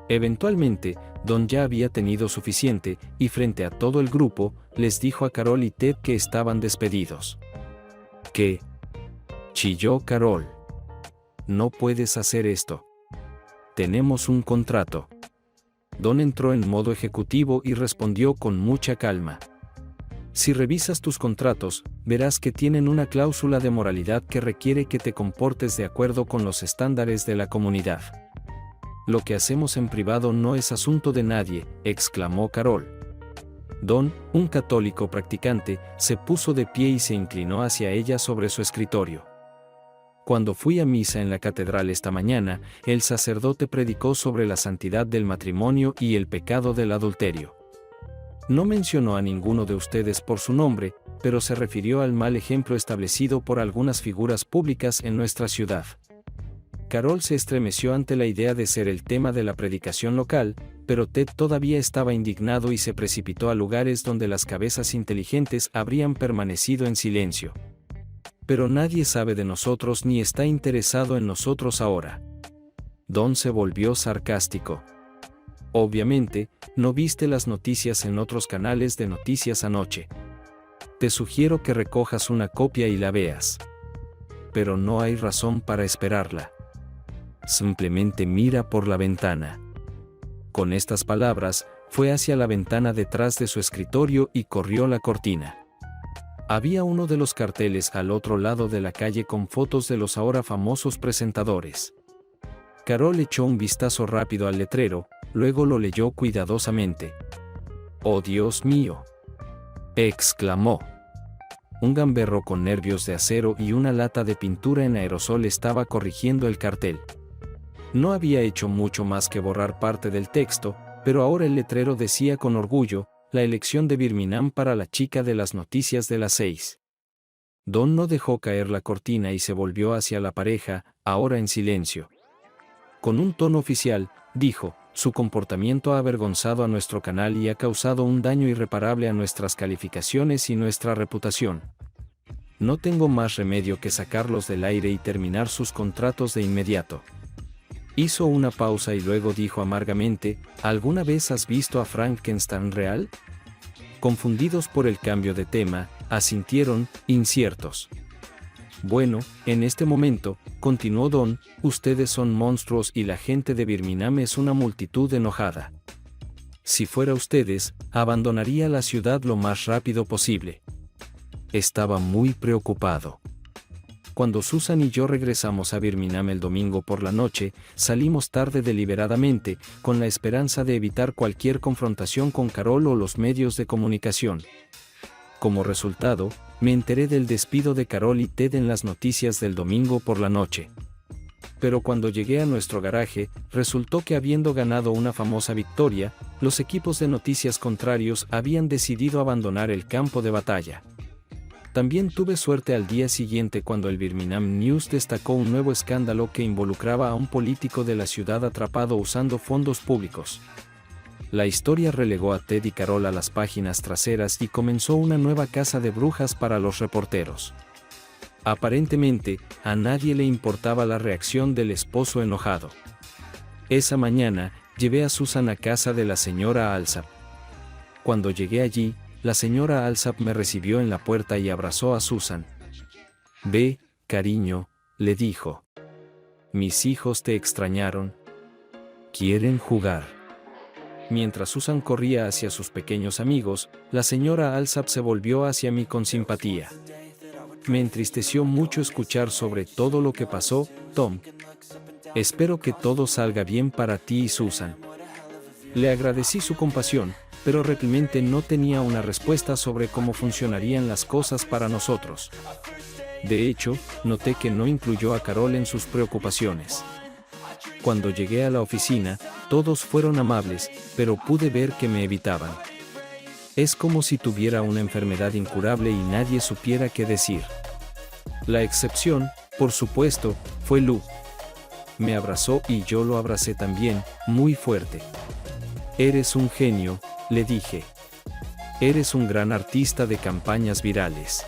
Eventualmente, Don ya había tenido suficiente, y frente a todo el grupo, les dijo a Carol y Ted que estaban despedidos. ¿Qué? Chilló Carol. No puedes hacer esto. Tenemos un contrato. Don entró en modo ejecutivo y respondió con mucha calma. Si revisas tus contratos, verás que tienen una cláusula de moralidad que requiere que te comportes de acuerdo con los estándares de la comunidad. Lo que hacemos en privado no es asunto de nadie, exclamó Carol. Don, un católico practicante, se puso de pie y se inclinó hacia ella sobre su escritorio. Cuando fui a misa en la catedral esta mañana, el sacerdote predicó sobre la santidad del matrimonio y el pecado del adulterio. No mencionó a ninguno de ustedes por su nombre, pero se refirió al mal ejemplo establecido por algunas figuras públicas en nuestra ciudad. Carol se estremeció ante la idea de ser el tema de la predicación local, pero Ted todavía estaba indignado y se precipitó a lugares donde las cabezas inteligentes habrían permanecido en silencio. Pero nadie sabe de nosotros ni está interesado en nosotros ahora. Don se volvió sarcástico. Obviamente, no viste las noticias en otros canales de noticias anoche. Te sugiero que recojas una copia y la veas. Pero no hay razón para esperarla. Simplemente mira por la ventana. Con estas palabras, fue hacia la ventana detrás de su escritorio y corrió la cortina. Había uno de los carteles al otro lado de la calle con fotos de los ahora famosos presentadores. Carol echó un vistazo rápido al letrero, luego lo leyó cuidadosamente. ¡Oh, Dios mío!, exclamó. Un gamberro con nervios de acero y una lata de pintura en aerosol estaba corrigiendo el cartel. No había hecho mucho más que borrar parte del texto, pero ahora el letrero decía con orgullo, la elección de Birmingham para la chica de las noticias de las 6. Don no dejó caer la cortina y se volvió hacia la pareja, ahora en silencio. Con un tono oficial, dijo, su comportamiento ha avergonzado a nuestro canal y ha causado un daño irreparable a nuestras calificaciones y nuestra reputación. No tengo más remedio que sacarlos del aire y terminar sus contratos de inmediato. Hizo una pausa y luego dijo amargamente, ¿alguna vez has visto a Frankenstein real? Confundidos por el cambio de tema, asintieron, inciertos. Bueno, en este momento, continuó Don, ustedes son monstruos y la gente de Birmingham es una multitud enojada. Si fuera ustedes, abandonaría la ciudad lo más rápido posible. Estaba muy preocupado. Cuando Susan y yo regresamos a Birmingham el domingo por la noche, salimos tarde deliberadamente, con la esperanza de evitar cualquier confrontación con Carol o los medios de comunicación. Como resultado, me enteré del despido de Carol y Ted en las noticias del domingo por la noche. Pero cuando llegué a nuestro garaje, resultó que habiendo ganado una famosa victoria, los equipos de noticias contrarios habían decidido abandonar el campo de batalla. También tuve suerte al día siguiente cuando el Birmingham News destacó un nuevo escándalo que involucraba a un político de la ciudad atrapado usando fondos públicos. La historia relegó a Ted y Carol a las páginas traseras y comenzó una nueva caza de brujas para los reporteros. Aparentemente, a nadie le importaba la reacción del esposo enojado. Esa mañana, llevé a Susan a casa de la señora Alsop. Cuando llegué allí, la señora Alsop me recibió en la puerta y abrazó a Susan. «Ve, cariño», le dijo. «Mis hijos te extrañaron. Quieren jugar». Mientras Susan corría hacia sus pequeños amigos, la señora Alsop se volvió hacia mí con simpatía. Me entristeció mucho escuchar sobre todo lo que pasó, Tom. Espero que todo salga bien para ti y Susan. Le agradecí su compasión, pero realmente no tenía una respuesta sobre cómo funcionarían las cosas para nosotros. De hecho, noté que no incluyó a Carol en sus preocupaciones. Cuando llegué a la oficina, todos fueron amables, pero pude ver que me evitaban. Es como si tuviera una enfermedad incurable y nadie supiera qué decir. La excepción, por supuesto, fue Lou. Me abrazó y yo lo abracé también, muy fuerte. «Eres un genio», le dije. «Eres un gran artista de campañas virales».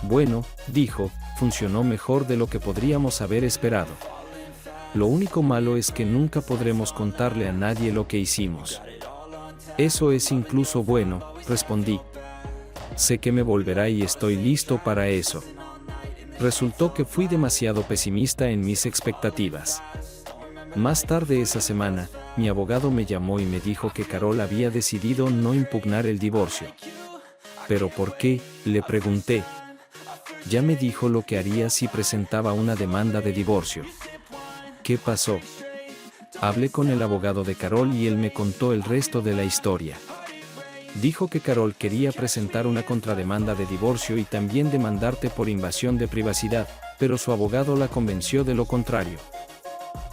«Bueno», dijo, «funcionó mejor de lo que podríamos haber esperado. Lo único malo es que nunca podremos contarle a nadie lo que hicimos». «Eso es incluso bueno», respondí. «Sé que me volverá y estoy listo para eso». Resultó que fui demasiado pesimista en mis expectativas. Más tarde esa semana, mi abogado me llamó y me dijo que Carol había decidido no impugnar el divorcio. «¿Pero por qué?», le pregunté. «Ya me dijo lo que haría si presentaba una demanda de divorcio». «¿Qué pasó?». Hablé con el abogado de Carol y él me contó el resto de la historia. Dijo que Carol quería presentar una contrademanda de divorcio y también demandarte por invasión de privacidad, pero su abogado la convenció de lo contrario.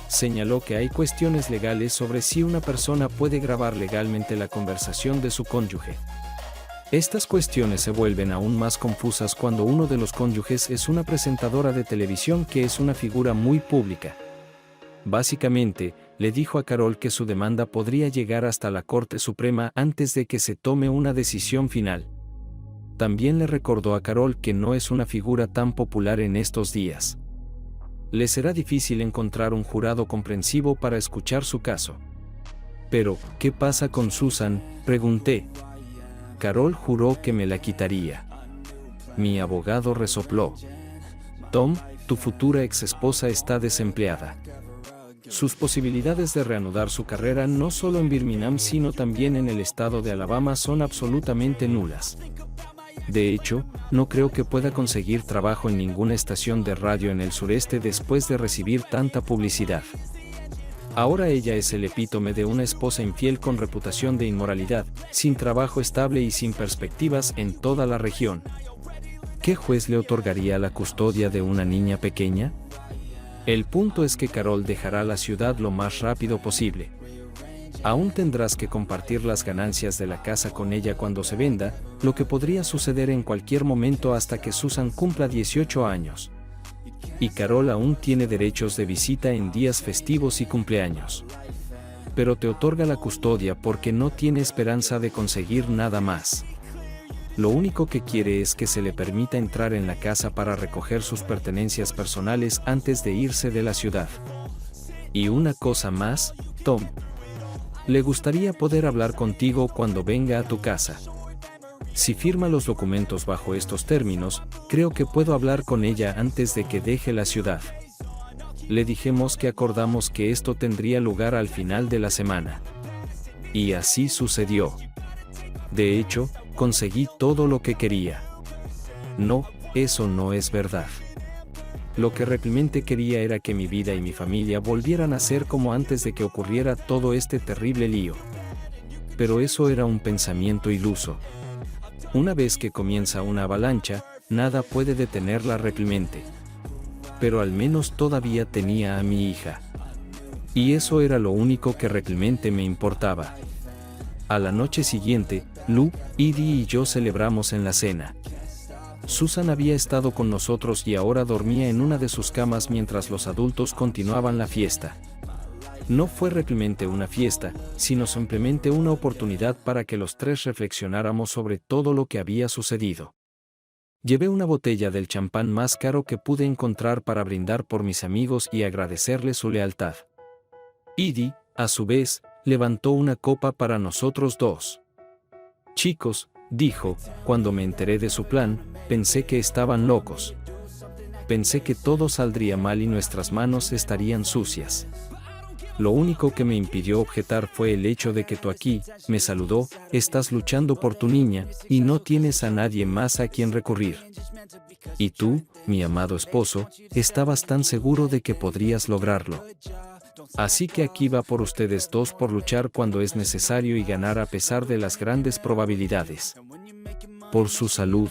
Señaló que hay cuestiones legales sobre si una persona puede grabar legalmente la conversación de su cónyuge. Estas cuestiones se vuelven aún más confusas cuando uno de los cónyuges es una presentadora de televisión que es una figura muy pública. Básicamente, le dijo a Carol que su demanda podría llegar hasta la Corte Suprema antes de que se tome una decisión final. También le recordó a Carol que no es una figura tan popular en estos días. Le será difícil encontrar un jurado comprensivo para escuchar su caso. «Pero, ¿qué pasa con Susan?», pregunté. «Carol juró que me la quitaría». Mi abogado resopló. «Tom, tu futura exesposa está desempleada. Sus posibilidades de reanudar su carrera no solo en Birmingham sino también en el estado de Alabama son absolutamente nulas. De hecho, no creo que pueda conseguir trabajo en ninguna estación de radio en el sureste después de recibir tanta publicidad. Ahora ella es el epítome de una esposa infiel con reputación de inmoralidad, sin trabajo estable y sin perspectivas en toda la región. ¿Qué juez le otorgaría la custodia de una niña pequeña? El punto es que Carol dejará la ciudad lo más rápido posible. Aún tendrás que compartir las ganancias de la casa con ella cuando se venda, lo que podría suceder en cualquier momento hasta que Susan cumpla 18 años. Y Carol aún tiene derechos de visita en días festivos y cumpleaños. Pero te otorga la custodia porque no tiene esperanza de conseguir nada más. Lo único que quiere es que se le permita entrar en la casa para recoger sus pertenencias personales antes de irse de la ciudad. Y una cosa más, Tom. Le gustaría poder hablar contigo cuando venga a tu casa. Si firma los documentos bajo estos términos, creo que puedo hablar con ella antes de que deje la ciudad. Le dijimos que acordamos que esto tendría lugar al final de la semana. Y así sucedió. De hecho, conseguí todo lo que quería. No, eso no es verdad. Lo que realmente quería era que mi vida y mi familia volvieran a ser como antes de que ocurriera todo este terrible lío. Pero eso era un pensamiento iluso. Una vez que comienza una avalancha, nada puede detenerla realmente. Pero al menos todavía tenía a mi hija. Y eso era lo único que realmente me importaba. A la noche siguiente, Lou, Edie y yo celebramos en la cena. Susan había estado con nosotros y ahora dormía en una de sus camas mientras los adultos continuaban la fiesta. No fue realmente una fiesta, sino simplemente una oportunidad para que los tres reflexionáramos sobre todo lo que había sucedido. Llevé una botella del champán más caro que pude encontrar para brindar por mis amigos y agradecerles su lealtad. Edie, a su vez, levantó una copa para nosotros dos. Chicos, dijo, cuando me enteré de su plan, pensé que estaban locos. Pensé que todo saldría mal y nuestras manos estarían sucias. Lo único que me impidió objetar fue el hecho de que tú aquí, me saludó, estás luchando por tu niña, y no tienes a nadie más a quien recurrir. Y tú, mi amado esposo, estabas tan seguro de que podrías lograrlo. Así que aquí va por ustedes dos por luchar cuando es necesario y ganar a pesar de las grandes probabilidades. Por su salud.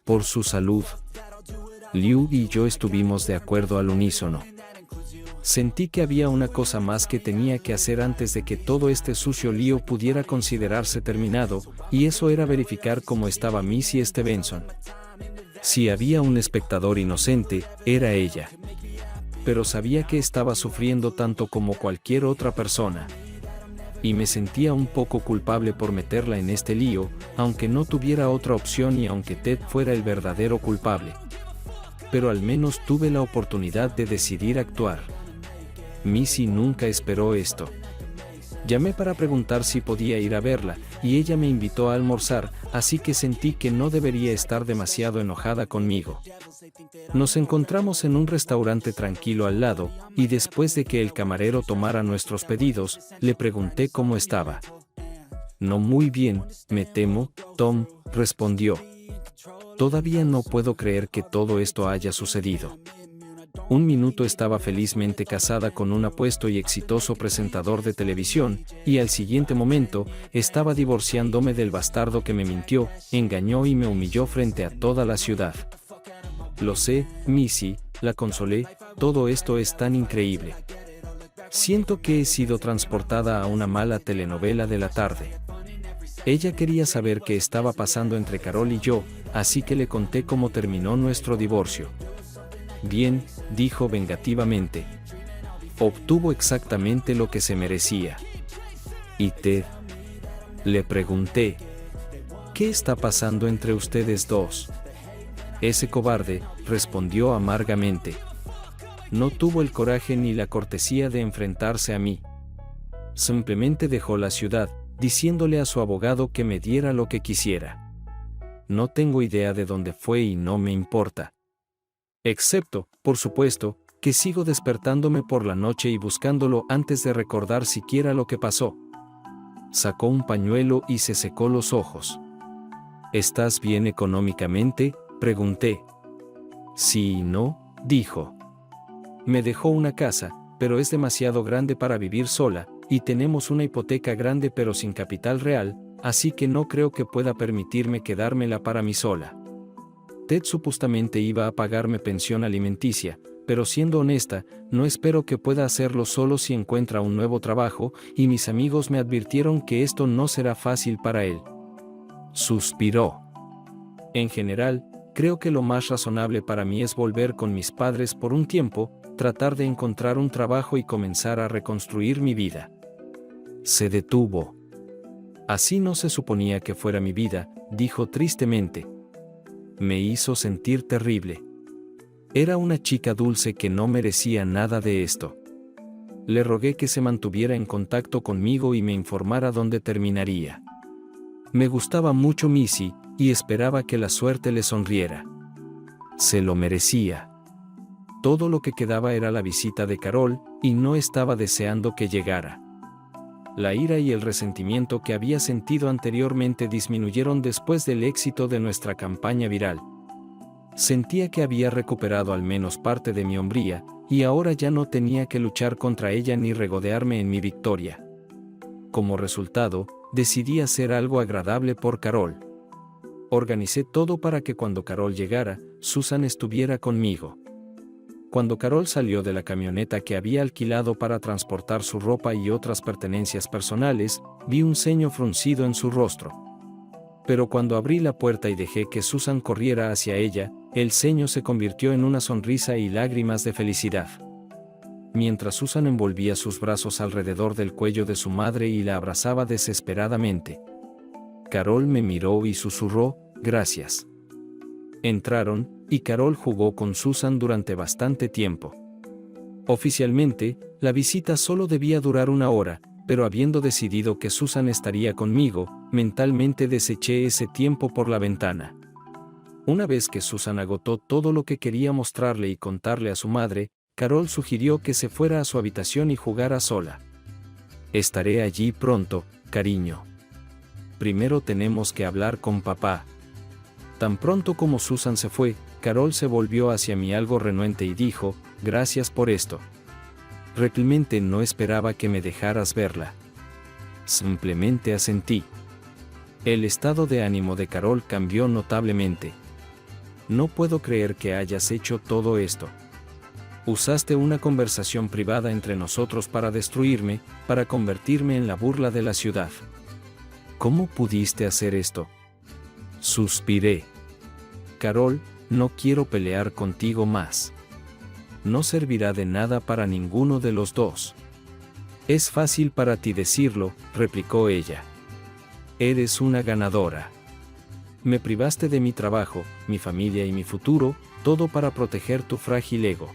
Por su salud. Liu y yo estuvimos de acuerdo al unísono. Sentí que había una cosa más que tenía que hacer antes de que todo este sucio lío pudiera considerarse terminado, y eso era verificar cómo estaba Missy Stevenson. Si había un espectador inocente, era ella. Pero sabía que estaba sufriendo tanto como cualquier otra persona. Y me sentía un poco culpable por meterla en este lío, aunque no tuviera otra opción y aunque Ted fuera el verdadero culpable. Pero al menos tuve la oportunidad de decidir actuar. Missy nunca esperó esto. Llamé para preguntar si podía ir a verla, y ella me invitó a almorzar, así que sentí que no debería estar demasiado enojada conmigo. Nos encontramos en un restaurante tranquilo al lado, y después de que el camarero tomara nuestros pedidos, le pregunté cómo estaba. No muy bien, me temo, Tom, respondió. Todavía no puedo creer que todo esto haya sucedido. Un minuto estaba felizmente casada con un apuesto y exitoso presentador de televisión, y al siguiente momento, estaba divorciándome del bastardo que me mintió, engañó y me humilló frente a toda la ciudad. Lo sé, Missy, la consolé, todo esto es tan increíble. Siento que he sido transportada a una mala telenovela de la tarde. Ella quería saber qué estaba pasando entre Carol y yo, así que le conté cómo terminó nuestro divorcio. Bien, dijo vengativamente. Obtuvo exactamente lo que se merecía. ¿Y Ted? Le pregunté. ¿Qué está pasando entre ustedes dos? Ese cobarde, respondió amargamente. No tuvo el coraje ni la cortesía de enfrentarse a mí. Simplemente dejó la ciudad, diciéndole a su abogado que me diera lo que quisiera. No tengo idea de dónde fue y no me importa. Excepto, por supuesto, que sigo despertándome por la noche y buscándolo antes de recordar siquiera lo que pasó. Sacó un pañuelo y se secó los ojos. ¿Estás bien económicamente?, pregunté. Sí y no, dijo. Me dejó una casa, pero es demasiado grande para vivir sola, y tenemos una hipoteca grande pero sin capital real, así que no creo que pueda permitirme quedármela para mí sola. Ted supuestamente iba a pagarme pensión alimenticia, pero siendo honesta, no espero que pueda hacerlo solo si encuentra un nuevo trabajo, y mis amigos me advirtieron que esto no será fácil para él. Suspiró. En general, creo que lo más razonable para mí es volver con mis padres por un tiempo, tratar de encontrar un trabajo y comenzar a reconstruir mi vida. Se detuvo. Así no se suponía que fuera mi vida, dijo tristemente. Me hizo sentir terrible. Era una chica dulce que no merecía nada de esto. Le rogué que se mantuviera en contacto conmigo y me informara dónde terminaría. Me gustaba mucho Missy, y esperaba que la suerte le sonriera. Se lo merecía. Todo lo que quedaba era la visita de Carol, y no estaba deseando que llegara. La ira y el resentimiento que había sentido anteriormente disminuyeron después del éxito de nuestra campaña viral. Sentía que había recuperado al menos parte de mi hombría, y ahora ya no tenía que luchar contra ella ni regodearme en mi victoria. Como resultado, decidí hacer algo agradable por Carol. Organicé todo para que cuando Carol llegara, Susan estuviera conmigo. Cuando Carol salió de la camioneta que había alquilado para transportar su ropa y otras pertenencias personales, vi un ceño fruncido en su rostro. Pero cuando abrí la puerta y dejé que Susan corriera hacia ella, el ceño se convirtió en una sonrisa y lágrimas de felicidad. Mientras Susan envolvía sus brazos alrededor del cuello de su madre y la abrazaba desesperadamente. Carol me miró y susurró, «Gracias». Entraron, y Carol jugó con Susan durante bastante tiempo. Oficialmente, la visita solo debía durar 1 hora, pero habiendo decidido que Susan estaría conmigo, mentalmente deseché ese tiempo por la ventana. Una vez que Susan agotó todo lo que quería mostrarle y contarle a su madre, Carol sugirió que se fuera a su habitación y jugara sola. «Estaré allí pronto, cariño. Primero tenemos que hablar con papá». Tan pronto como Susan se fue, Carol se volvió hacia mí algo renuente y dijo, «Gracias por esto. Realmente no esperaba que me dejaras verla». Simplemente asentí. El estado de ánimo de Carol cambió notablemente. «No puedo creer que hayas hecho todo esto. Usaste una conversación privada entre nosotros para destruirme, para convertirme en la burla de la ciudad. ¿Cómo pudiste hacer esto?». Suspiré. «Carol, no quiero pelear contigo más. No servirá de nada para ninguno de los dos». «Es fácil para ti decirlo», replicó ella. «Eres una ganadora. Me privaste de mi trabajo, mi familia y mi futuro, todo para proteger tu frágil ego».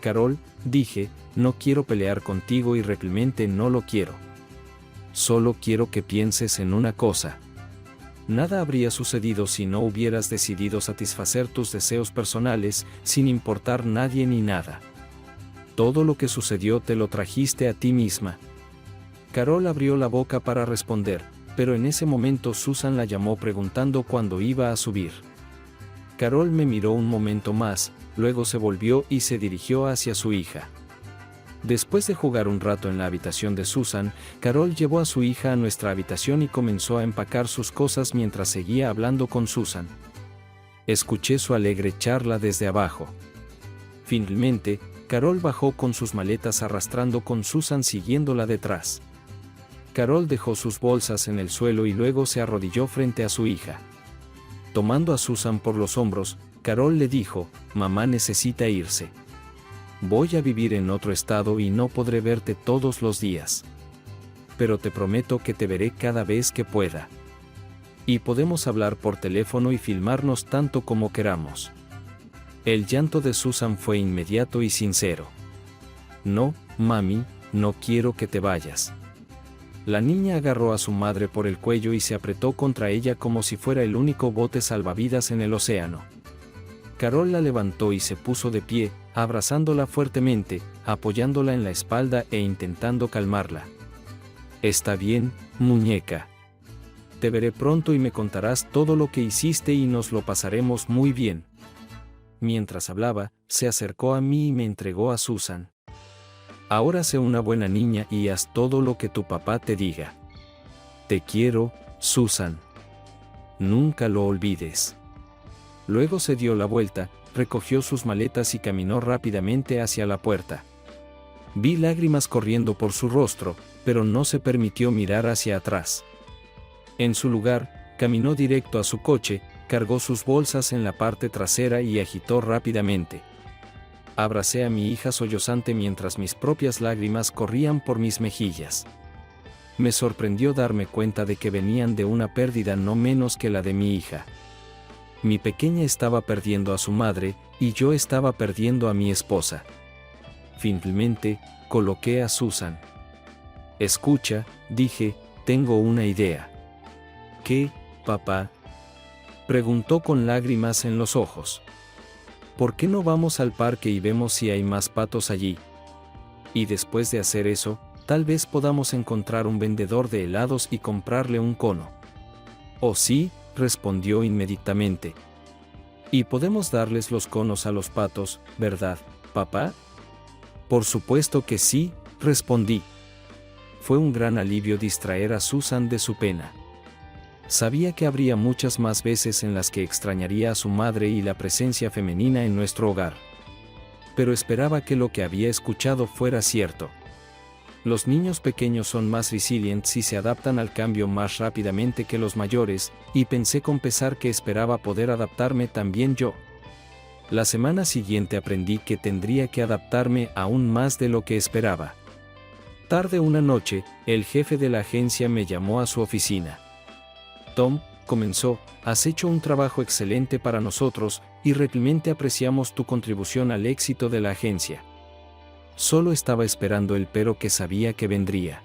«Carol», dije, «no quiero pelear contigo y realmente no lo quiero. Solo quiero que pienses en una cosa. Nada habría sucedido si no hubieras decidido satisfacer tus deseos personales, sin importar nadie ni nada. Todo lo que sucedió te lo trajiste a ti misma». Carol abrió la boca para responder, pero en ese momento Susan la llamó preguntando cuándo iba a subir. Carol me miró un momento más, luego se volvió y se dirigió hacia su hija. Después de jugar un rato en la habitación de Susan, Carol llevó a su hija a nuestra habitación y comenzó a empacar sus cosas mientras seguía hablando con Susan. Escuché su alegre charla desde abajo. Finalmente, Carol bajó con sus maletas arrastrando con Susan siguiéndola detrás. Carol dejó sus bolsas en el suelo y luego se arrodilló frente a su hija. Tomando a Susan por los hombros, Carol le dijo, «Mamá necesita irse. Voy a vivir en otro estado y no podré verte todos los días. Pero te prometo que te veré cada vez que pueda. Y podemos hablar por teléfono y filmarnos tanto como queramos». El llanto de Susan fue inmediato y sincero. «No, mami, no quiero que te vayas». La niña agarró a su madre por el cuello y se apretó contra ella como si fuera el único bote salvavidas en el océano. Carol la levantó y se puso de pie, abrazándola fuertemente, apoyándola en la espalda e intentando calmarla. «Está bien, muñeca. Te veré pronto y me contarás todo lo que hiciste y nos lo pasaremos muy bien». Mientras hablaba, se acercó a mí y me entregó a Susan. «Ahora sé una buena niña y haz todo lo que tu papá te diga. Te quiero, Susan. Nunca lo olvides». Luego se dio la vuelta, recogió sus maletas y caminó rápidamente hacia la puerta. Vi lágrimas corriendo por su rostro, pero no se permitió mirar hacia atrás. En su lugar, caminó directo a su coche, cargó sus bolsas en la parte trasera y agitó rápidamente. Abracé a mi hija sollozante mientras mis propias lágrimas corrían por mis mejillas. Me sorprendió darme cuenta de que venían de una pérdida no menos que la de mi hija. Mi pequeña estaba perdiendo a su madre, y yo estaba perdiendo a mi esposa. Finalmente, coloqué a Susan. Escucha, dije, tengo una idea. ¿Qué, papá? Preguntó con lágrimas en los ojos. ¿Por qué no vamos al parque y vemos si hay más patos allí? Y después de hacer eso, tal vez podamos encontrar un vendedor de helados y comprarle un cono. Oh sí, respondió inmediatamente. Y podemos darles los conos a los patos, ¿verdad, papá? Por supuesto que sí, respondí. Fue un gran alivio distraer a Susan de su pena. Sabía que habría muchas más veces en las que extrañaría a su madre y la presencia femenina en nuestro hogar. Pero esperaba que lo que había escuchado fuera cierto. Los niños pequeños son más resilientes y se adaptan al cambio más rápidamente que los mayores, y pensé con pesar que esperaba poder adaptarme también yo. La semana siguiente aprendí que tendría que adaptarme aún más de lo que esperaba. Tarde una noche, el jefe de la agencia me llamó a su oficina. Tom, comenzó, has hecho un trabajo excelente para nosotros, y realmente apreciamos tu contribución al éxito de la agencia. Solo estaba esperando el pero que sabía que vendría.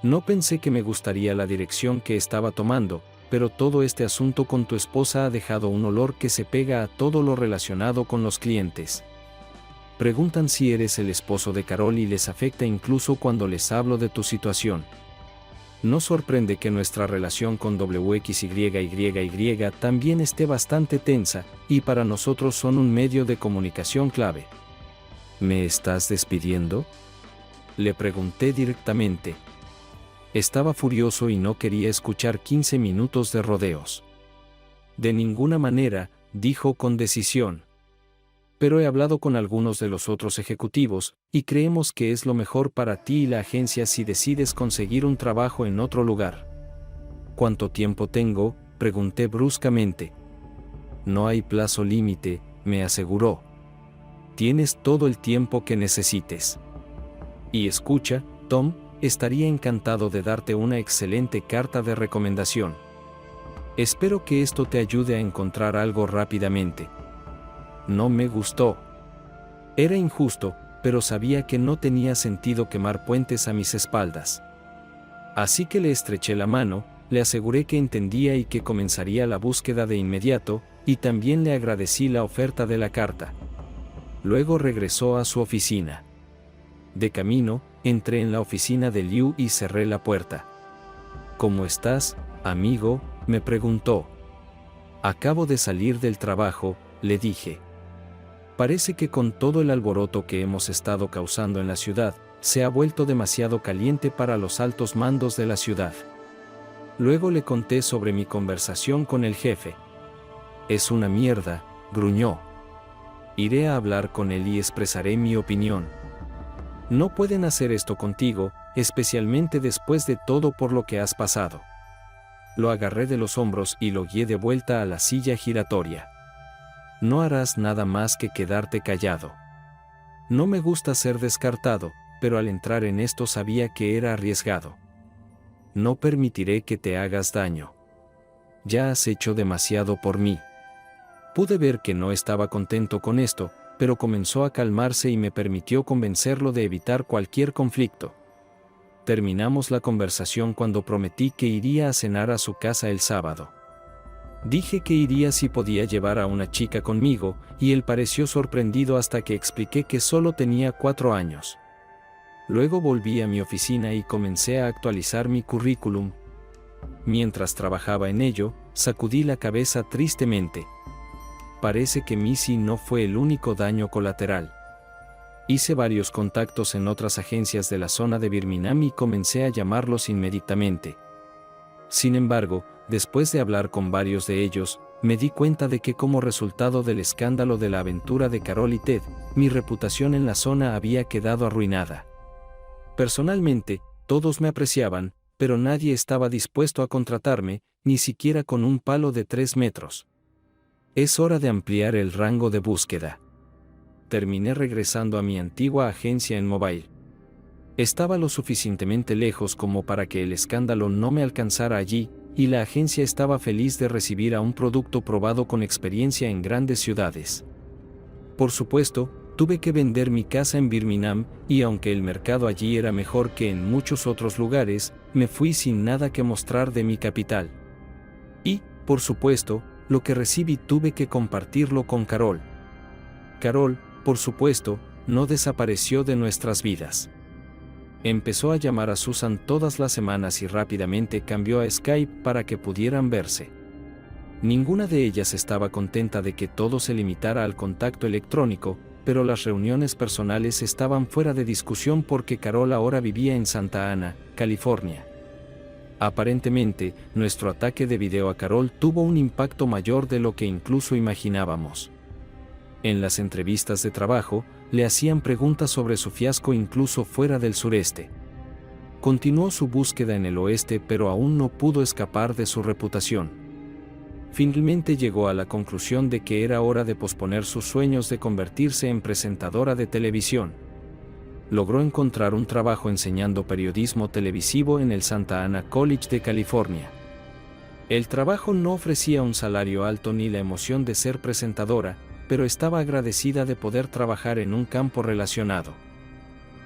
No pensé que me gustaría la dirección que estaba tomando, pero todo este asunto con tu esposa ha dejado un olor que se pega a todo lo relacionado con los clientes. Preguntan si eres el esposo de Carol y les afecta incluso cuando les hablo de tu situación. No sorprende que nuestra relación con WXYYY también esté bastante tensa, y para nosotros son un medio de comunicación clave. ¿Me estás despidiendo?, le pregunté directamente. Estaba furioso y no quería escuchar 15 minutos de rodeos. De ninguna manera, dijo con decisión. Pero he hablado con algunos de los otros ejecutivos, y creemos que es lo mejor para ti y la agencia si decides conseguir un trabajo en otro lugar. ¿Cuánto tiempo tengo?, pregunté bruscamente. No hay plazo límite, me aseguró. Tienes todo el tiempo que necesites. Y escucha, Tom, estaría encantado de darte una excelente carta de recomendación. Espero que esto te ayude a encontrar algo rápidamente. No me gustó. Era injusto, pero sabía que no tenía sentido quemar puentes a mis espaldas. Así que le estreché la mano, le aseguré que entendía y que comenzaría la búsqueda de inmediato, y también le agradecí la oferta de la carta. Luego regresó a su oficina. De camino, entré en la oficina de Liu y cerré la puerta. ¿Cómo estás, amigo?, me preguntó. Acabo de salir del trabajo, le dije. Parece que con todo el alboroto que hemos estado causando en la ciudad, se ha vuelto demasiado caliente para los altos mandos de la ciudad. Luego le conté sobre mi conversación con el jefe. Es una mierda, gruñó. Iré a hablar con él y expresaré mi opinión. No pueden hacer esto contigo, especialmente después de todo por lo que has pasado. Lo agarré de los hombros y lo guié de vuelta a la silla giratoria. No harás nada más que quedarte callado. No me gusta ser descartado, pero al entrar en esto sabía que era arriesgado. No permitiré que te hagas daño. Ya has hecho demasiado por mí. Pude ver que no estaba contento con esto, pero comenzó a calmarse y me permitió convencerlo de evitar cualquier conflicto. Terminamos la conversación cuando prometí que iría a cenar a su casa el sábado. Dije que iría si podía llevar a una chica conmigo, y él pareció sorprendido hasta que expliqué que solo tenía 4 años. Luego volví a mi oficina y comencé a actualizar mi currículum. Mientras trabajaba en ello, sacudí la cabeza tristemente. Parece que Missy no fue el único daño colateral. Hice varios contactos en otras agencias de la zona de Birmingham y comencé a llamarlos inmediatamente. Sin embargo, después de hablar con varios de ellos, me di cuenta de que como resultado del escándalo de la aventura de Carol y Ted, mi reputación en la zona había quedado arruinada. Personalmente, todos me apreciaban, pero nadie estaba dispuesto a contratarme, ni siquiera con un palo de 3 metros. Es hora de ampliar el rango de búsqueda. Terminé regresando a mi antigua agencia en Mobile. Estaba lo suficientemente lejos como para que el escándalo no me alcanzara allí, y la agencia estaba feliz de recibir a un producto probado con experiencia en grandes ciudades. Por supuesto, tuve que vender mi casa en Birmingham, y aunque el mercado allí era mejor que en muchos otros lugares, me fui sin nada que mostrar de mi capital. Y, por supuesto, lo que recibí tuve que compartirlo con Carol. Carol, por supuesto, no desapareció de nuestras vidas. Empezó a llamar a Susan todas las semanas y rápidamente cambió a Skype para que pudieran verse. Ninguna de ellas estaba contenta de que todo se limitara al contacto electrónico, pero las reuniones personales estaban fuera de discusión porque Carol ahora vivía en Santa Ana, California. Aparentemente, nuestro ataque de video a Carol tuvo un impacto mayor de lo que incluso imaginábamos. En las entrevistas de trabajo, le hacían preguntas sobre su fiasco incluso fuera del sureste. Continuó su búsqueda en el oeste, pero aún no pudo escapar de su reputación. Finalmente llegó a la conclusión de que era hora de posponer sus sueños de convertirse en presentadora de televisión. Logró encontrar un trabajo enseñando periodismo televisivo en el Santa Ana College de California. El trabajo no ofrecía un salario alto ni la emoción de ser presentadora, pero estaba agradecida de poder trabajar en un campo relacionado.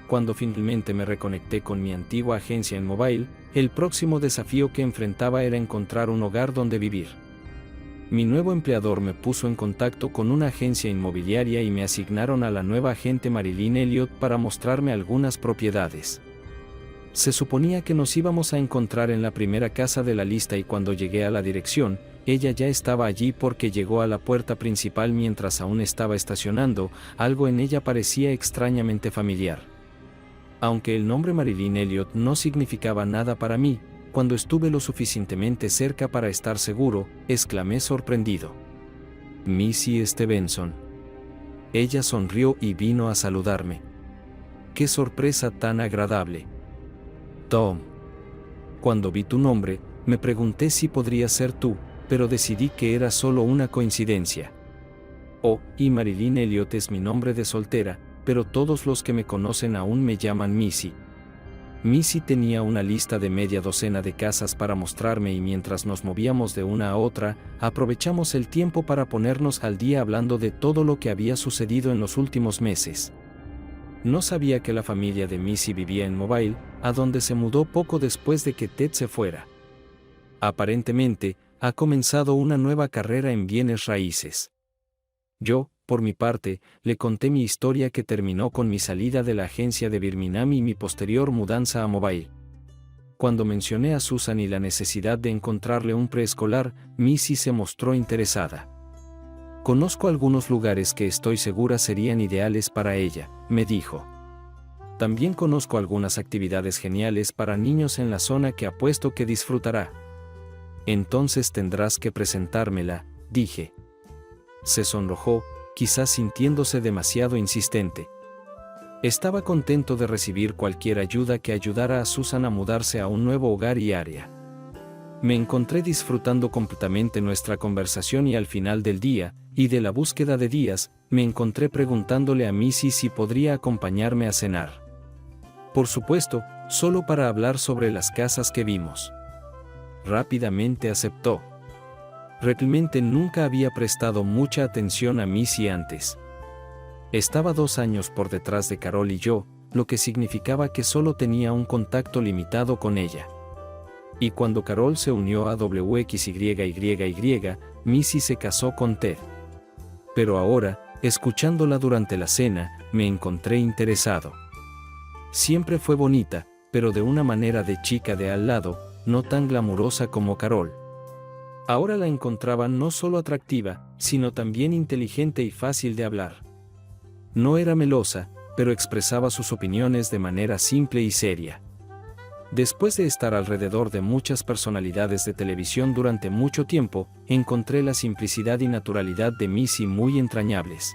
Cuando finalmente me reconecté con mi antigua agencia en Mobile, el próximo desafío que enfrentaba era encontrar un hogar donde vivir. Mi nuevo empleador me puso en contacto con una agencia inmobiliaria y me asignaron a la nueva agente Marilyn Elliott para mostrarme algunas propiedades. Se suponía que nos íbamos a encontrar en la primera casa de la lista y cuando llegué a la dirección, ella ya estaba allí porque llegó a la puerta principal mientras aún estaba estacionando. Algo en ella parecía extrañamente familiar. Aunque el nombre Marilyn Elliott no significaba nada para mí, cuando estuve lo suficientemente cerca para estar seguro, exclamé sorprendido: «Missy Stevenson». Ella sonrió y vino a saludarme. ¡Qué sorpresa tan agradable! Tom. Cuando vi tu nombre, me pregunté si podría ser tú, pero decidí que era solo una coincidencia. Oh, y Marilyn Elliott es mi nombre de soltera, pero todos los que me conocen aún me llaman Missy. Missy tenía una lista de media docena de casas para mostrarme y mientras nos movíamos de una a otra, aprovechamos el tiempo para ponernos al día hablando de todo lo que había sucedido en los últimos meses. No sabía que la familia de Missy vivía en Mobile, a donde se mudó poco después de que Ted se fuera. Aparentemente, ha comenzado una nueva carrera en bienes raíces. Yo, por mi parte, le conté mi historia que terminó con mi salida de la agencia de Birmingham y mi posterior mudanza a Mobile. Cuando mencioné a Susan y la necesidad de encontrarle un preescolar, Missy se mostró interesada. «Conozco algunos lugares que estoy segura serían ideales para ella», me dijo. «También conozco algunas actividades geniales para niños en la zona que apuesto que disfrutará». «Entonces tendrás que presentármela», dije. Se sonrojó, quizás sintiéndose demasiado insistente. Estaba contento de recibir cualquier ayuda que ayudara a Susan a mudarse a un nuevo hogar y área. Me encontré disfrutando completamente nuestra conversación y al final del día, y de la búsqueda de días, me encontré preguntándole a Missy si podría acompañarme a cenar. Por supuesto, solo para hablar sobre las casas que vimos. Rápidamente aceptó. Realmente nunca había prestado mucha atención a Missy antes. Estaba 2 años por detrás de Carol y yo, lo que significaba que solo tenía un contacto limitado con ella. Y cuando Carol se unió a WXYYY, Missy se casó con Ted. Pero ahora, escuchándola durante la cena, me encontré interesado. Siempre fue bonita, pero de una manera de chica de al lado, no tan glamurosa como Carol. Ahora la encontraba no solo atractiva, sino también inteligente y fácil de hablar. No era melosa, pero expresaba sus opiniones de manera simple y seria. Después de estar alrededor de muchas personalidades de televisión durante mucho tiempo, encontré la simplicidad y naturalidad de Missy muy entrañables.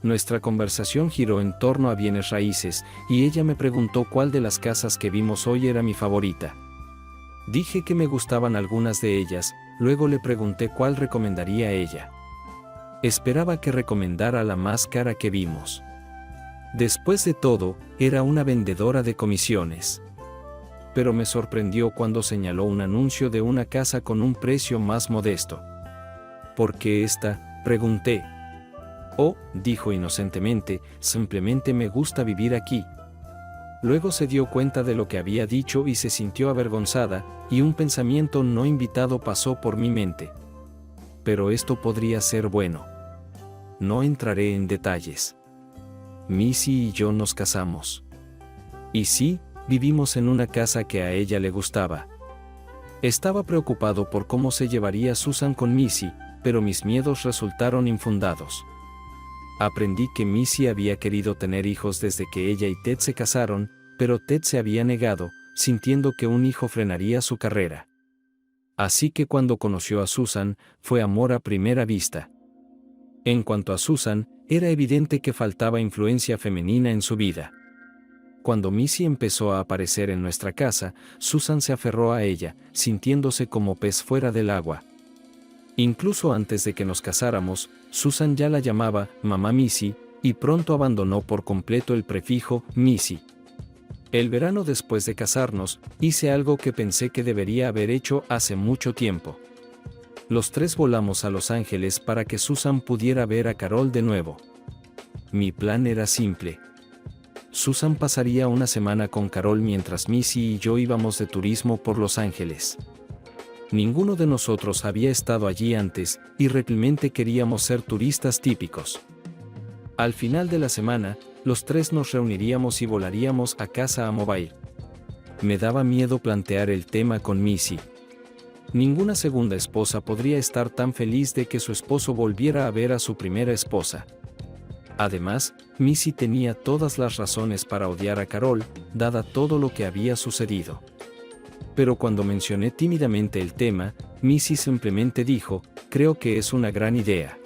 Nuestra conversación giró en torno a bienes raíces, y ella me preguntó cuál de las casas que vimos hoy era mi favorita. Dije que me gustaban algunas de ellas, luego le pregunté cuál recomendaría ella. Esperaba que recomendara la más cara que vimos. Después de todo, era una vendedora de comisiones. Pero me sorprendió cuando señaló un anuncio de una casa con un precio más modesto. ¿Por qué esta?, pregunté. Oh, dijo inocentemente, simplemente me gusta vivir aquí. Luego se dio cuenta de lo que había dicho y se sintió avergonzada, y un pensamiento no invitado pasó por mi mente. Pero esto podría ser bueno. No entraré en detalles. Missy y yo nos casamos. Y sí, vivimos en una casa que a ella le gustaba. Estaba preocupado por cómo se llevaría Susan con Missy, pero mis miedos resultaron infundados. Aprendí que Missy había querido tener hijos desde que ella y Ted se casaron, pero Ted se había negado, sintiendo que un hijo frenaría su carrera. Así que cuando conoció a Susan, fue amor a primera vista. En cuanto a Susan, era evidente que faltaba influencia femenina en su vida. Cuando Missy empezó a aparecer en nuestra casa, Susan se aferró a ella, sintiéndose como pez fuera del agua. Incluso antes de que nos casáramos, Susan ya la llamaba Mamá Missy, y pronto abandonó por completo el prefijo Missy. El verano después de casarnos, hice algo que pensé que debería haber hecho hace mucho tiempo. Los tres volamos a Los Ángeles para que Susan pudiera ver a Carol de nuevo. Mi plan era simple. Susan pasaría una semana con Carol mientras Missy y yo íbamos de turismo por Los Ángeles. Ninguno de nosotros había estado allí antes, y realmente queríamos ser turistas típicos. Al final de la semana, los tres nos reuniríamos y volaríamos a casa a Mobile. Me daba miedo plantear el tema con Missy. Ninguna segunda esposa podría estar tan feliz de que su esposo volviera a ver a su primera esposa. Además, Missy tenía todas las razones para odiar a Carol, dada todo lo que había sucedido. Pero cuando mencioné tímidamente el tema, Missy simplemente dijo, creo que es una gran idea.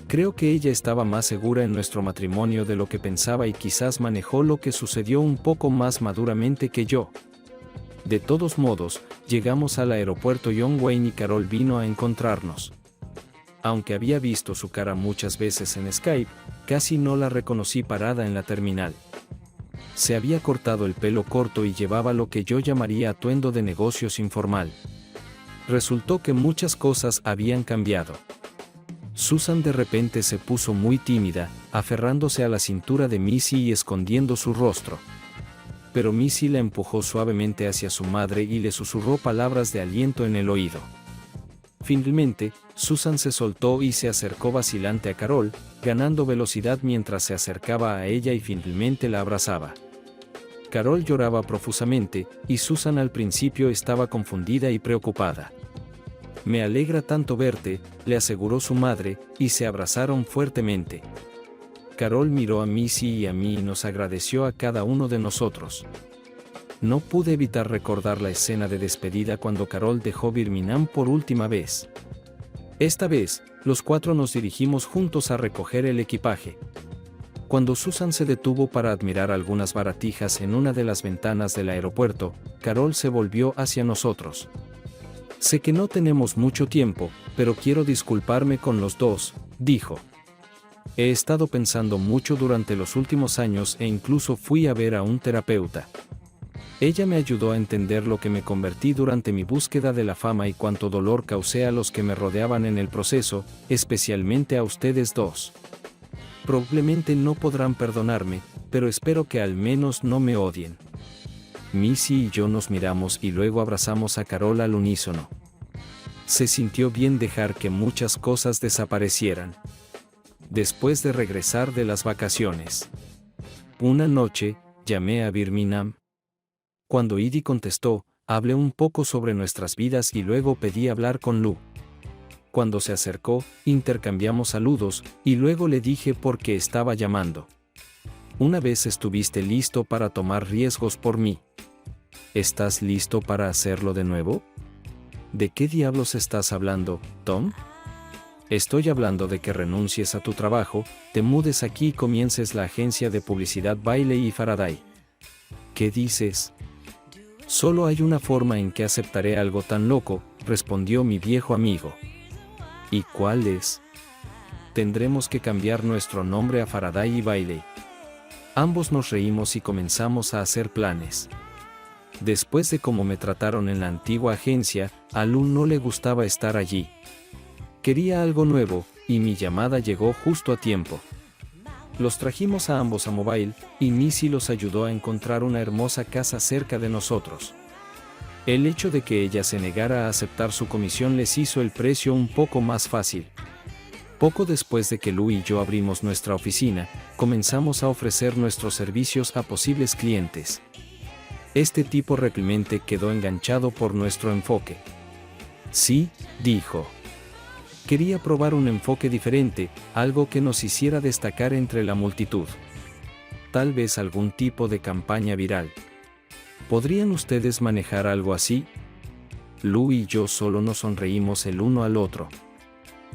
Creo que ella estaba más segura en nuestro matrimonio de lo que pensaba y quizás manejó lo que sucedió un poco más maduramente que yo. De todos modos, llegamos al aeropuerto John Wayne y Carol vino a encontrarnos. Aunque había visto su cara muchas veces en Skype, casi no la reconocí parada en la terminal. Se había cortado el pelo corto y llevaba lo que yo llamaría atuendo de negocios informal. Resultó que muchas cosas habían cambiado. Susan de repente se puso muy tímida, aferrándose a la cintura de Missy y escondiendo su rostro. Pero Missy la empujó suavemente hacia su madre y le susurró palabras de aliento en el oído. Finalmente, Susan se soltó y se acercó vacilante a Carol, ganando velocidad mientras se acercaba a ella y finalmente la abrazaba. Carol lloraba profusamente, y Susan al principio estaba confundida y preocupada. Me alegra tanto verte, le aseguró su madre, y se abrazaron fuertemente. Carol miró a Missy y a mí y nos agradeció a cada uno de nosotros. No pude evitar recordar la escena de despedida cuando Carol dejó Birmingham por última vez. Esta vez, los cuatro nos dirigimos juntos a recoger el equipaje. Cuando Susan se detuvo para admirar algunas baratijas en una de las ventanas del aeropuerto, Carol se volvió hacia nosotros. Sé que no tenemos mucho tiempo, pero quiero disculparme con los dos, dijo. He estado pensando mucho durante los últimos años e incluso fui a ver a un terapeuta. Ella me ayudó a entender lo que me convertí durante mi búsqueda de la fama y cuánto dolor causé a los que me rodeaban en el proceso, especialmente a ustedes dos. Probablemente no podrán perdonarme, pero espero que al menos no me odien. Missy y yo nos miramos y luego abrazamos a Carol al unísono. Se sintió bien dejar que muchas cosas desaparecieran. Después de regresar de las vacaciones. Una noche, llamé a Birmingham. Cuando Edie contestó, hablé un poco sobre nuestras vidas y luego pedí hablar con Lou. Cuando se acercó, intercambiamos saludos, y luego le dije por qué estaba llamando. Una vez estuviste listo para tomar riesgos por mí. ¿Estás listo para hacerlo de nuevo? ¿De qué diablos estás hablando, Tom? Estoy hablando de que renuncies a tu trabajo, te mudes aquí y comiences la agencia de publicidad Bailey y Faraday. ¿Qué dices? Solo hay una forma en que aceptaré algo tan loco, respondió mi viejo amigo. ¿Y cuál es? Tendremos que cambiar nuestro nombre a Faraday y Bailey. Ambos nos reímos y comenzamos a hacer planes. Después de cómo me trataron en la antigua agencia, a Lou no le gustaba estar allí. Quería algo nuevo, y mi llamada llegó justo a tiempo. Los trajimos a ambos a Mobile, y Missy los ayudó a encontrar una hermosa casa cerca de nosotros. El hecho de que ella se negara a aceptar su comisión les hizo el precio un poco más fácil. Poco después de que Lou y yo abrimos nuestra oficina, comenzamos a ofrecer nuestros servicios a posibles clientes. Este tipo realmente quedó enganchado por nuestro enfoque. Sí, dijo. Quería probar un enfoque diferente, algo que nos hiciera destacar entre la multitud. Tal vez algún tipo de campaña viral. ¿Podrían ustedes manejar algo así? Lou y yo solo nos sonreímos el uno al otro.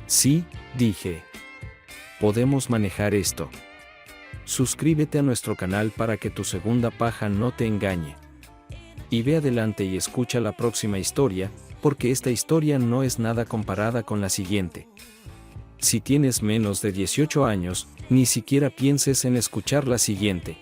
Sí, dije. Podemos manejar esto. Suscríbete a nuestro canal para que tu segunda paja no te engañe. Y ve adelante y escucha la próxima historia, porque esta historia no es nada comparada con la siguiente. Si tienes menos de 18 años, ni siquiera pienses en escuchar la siguiente.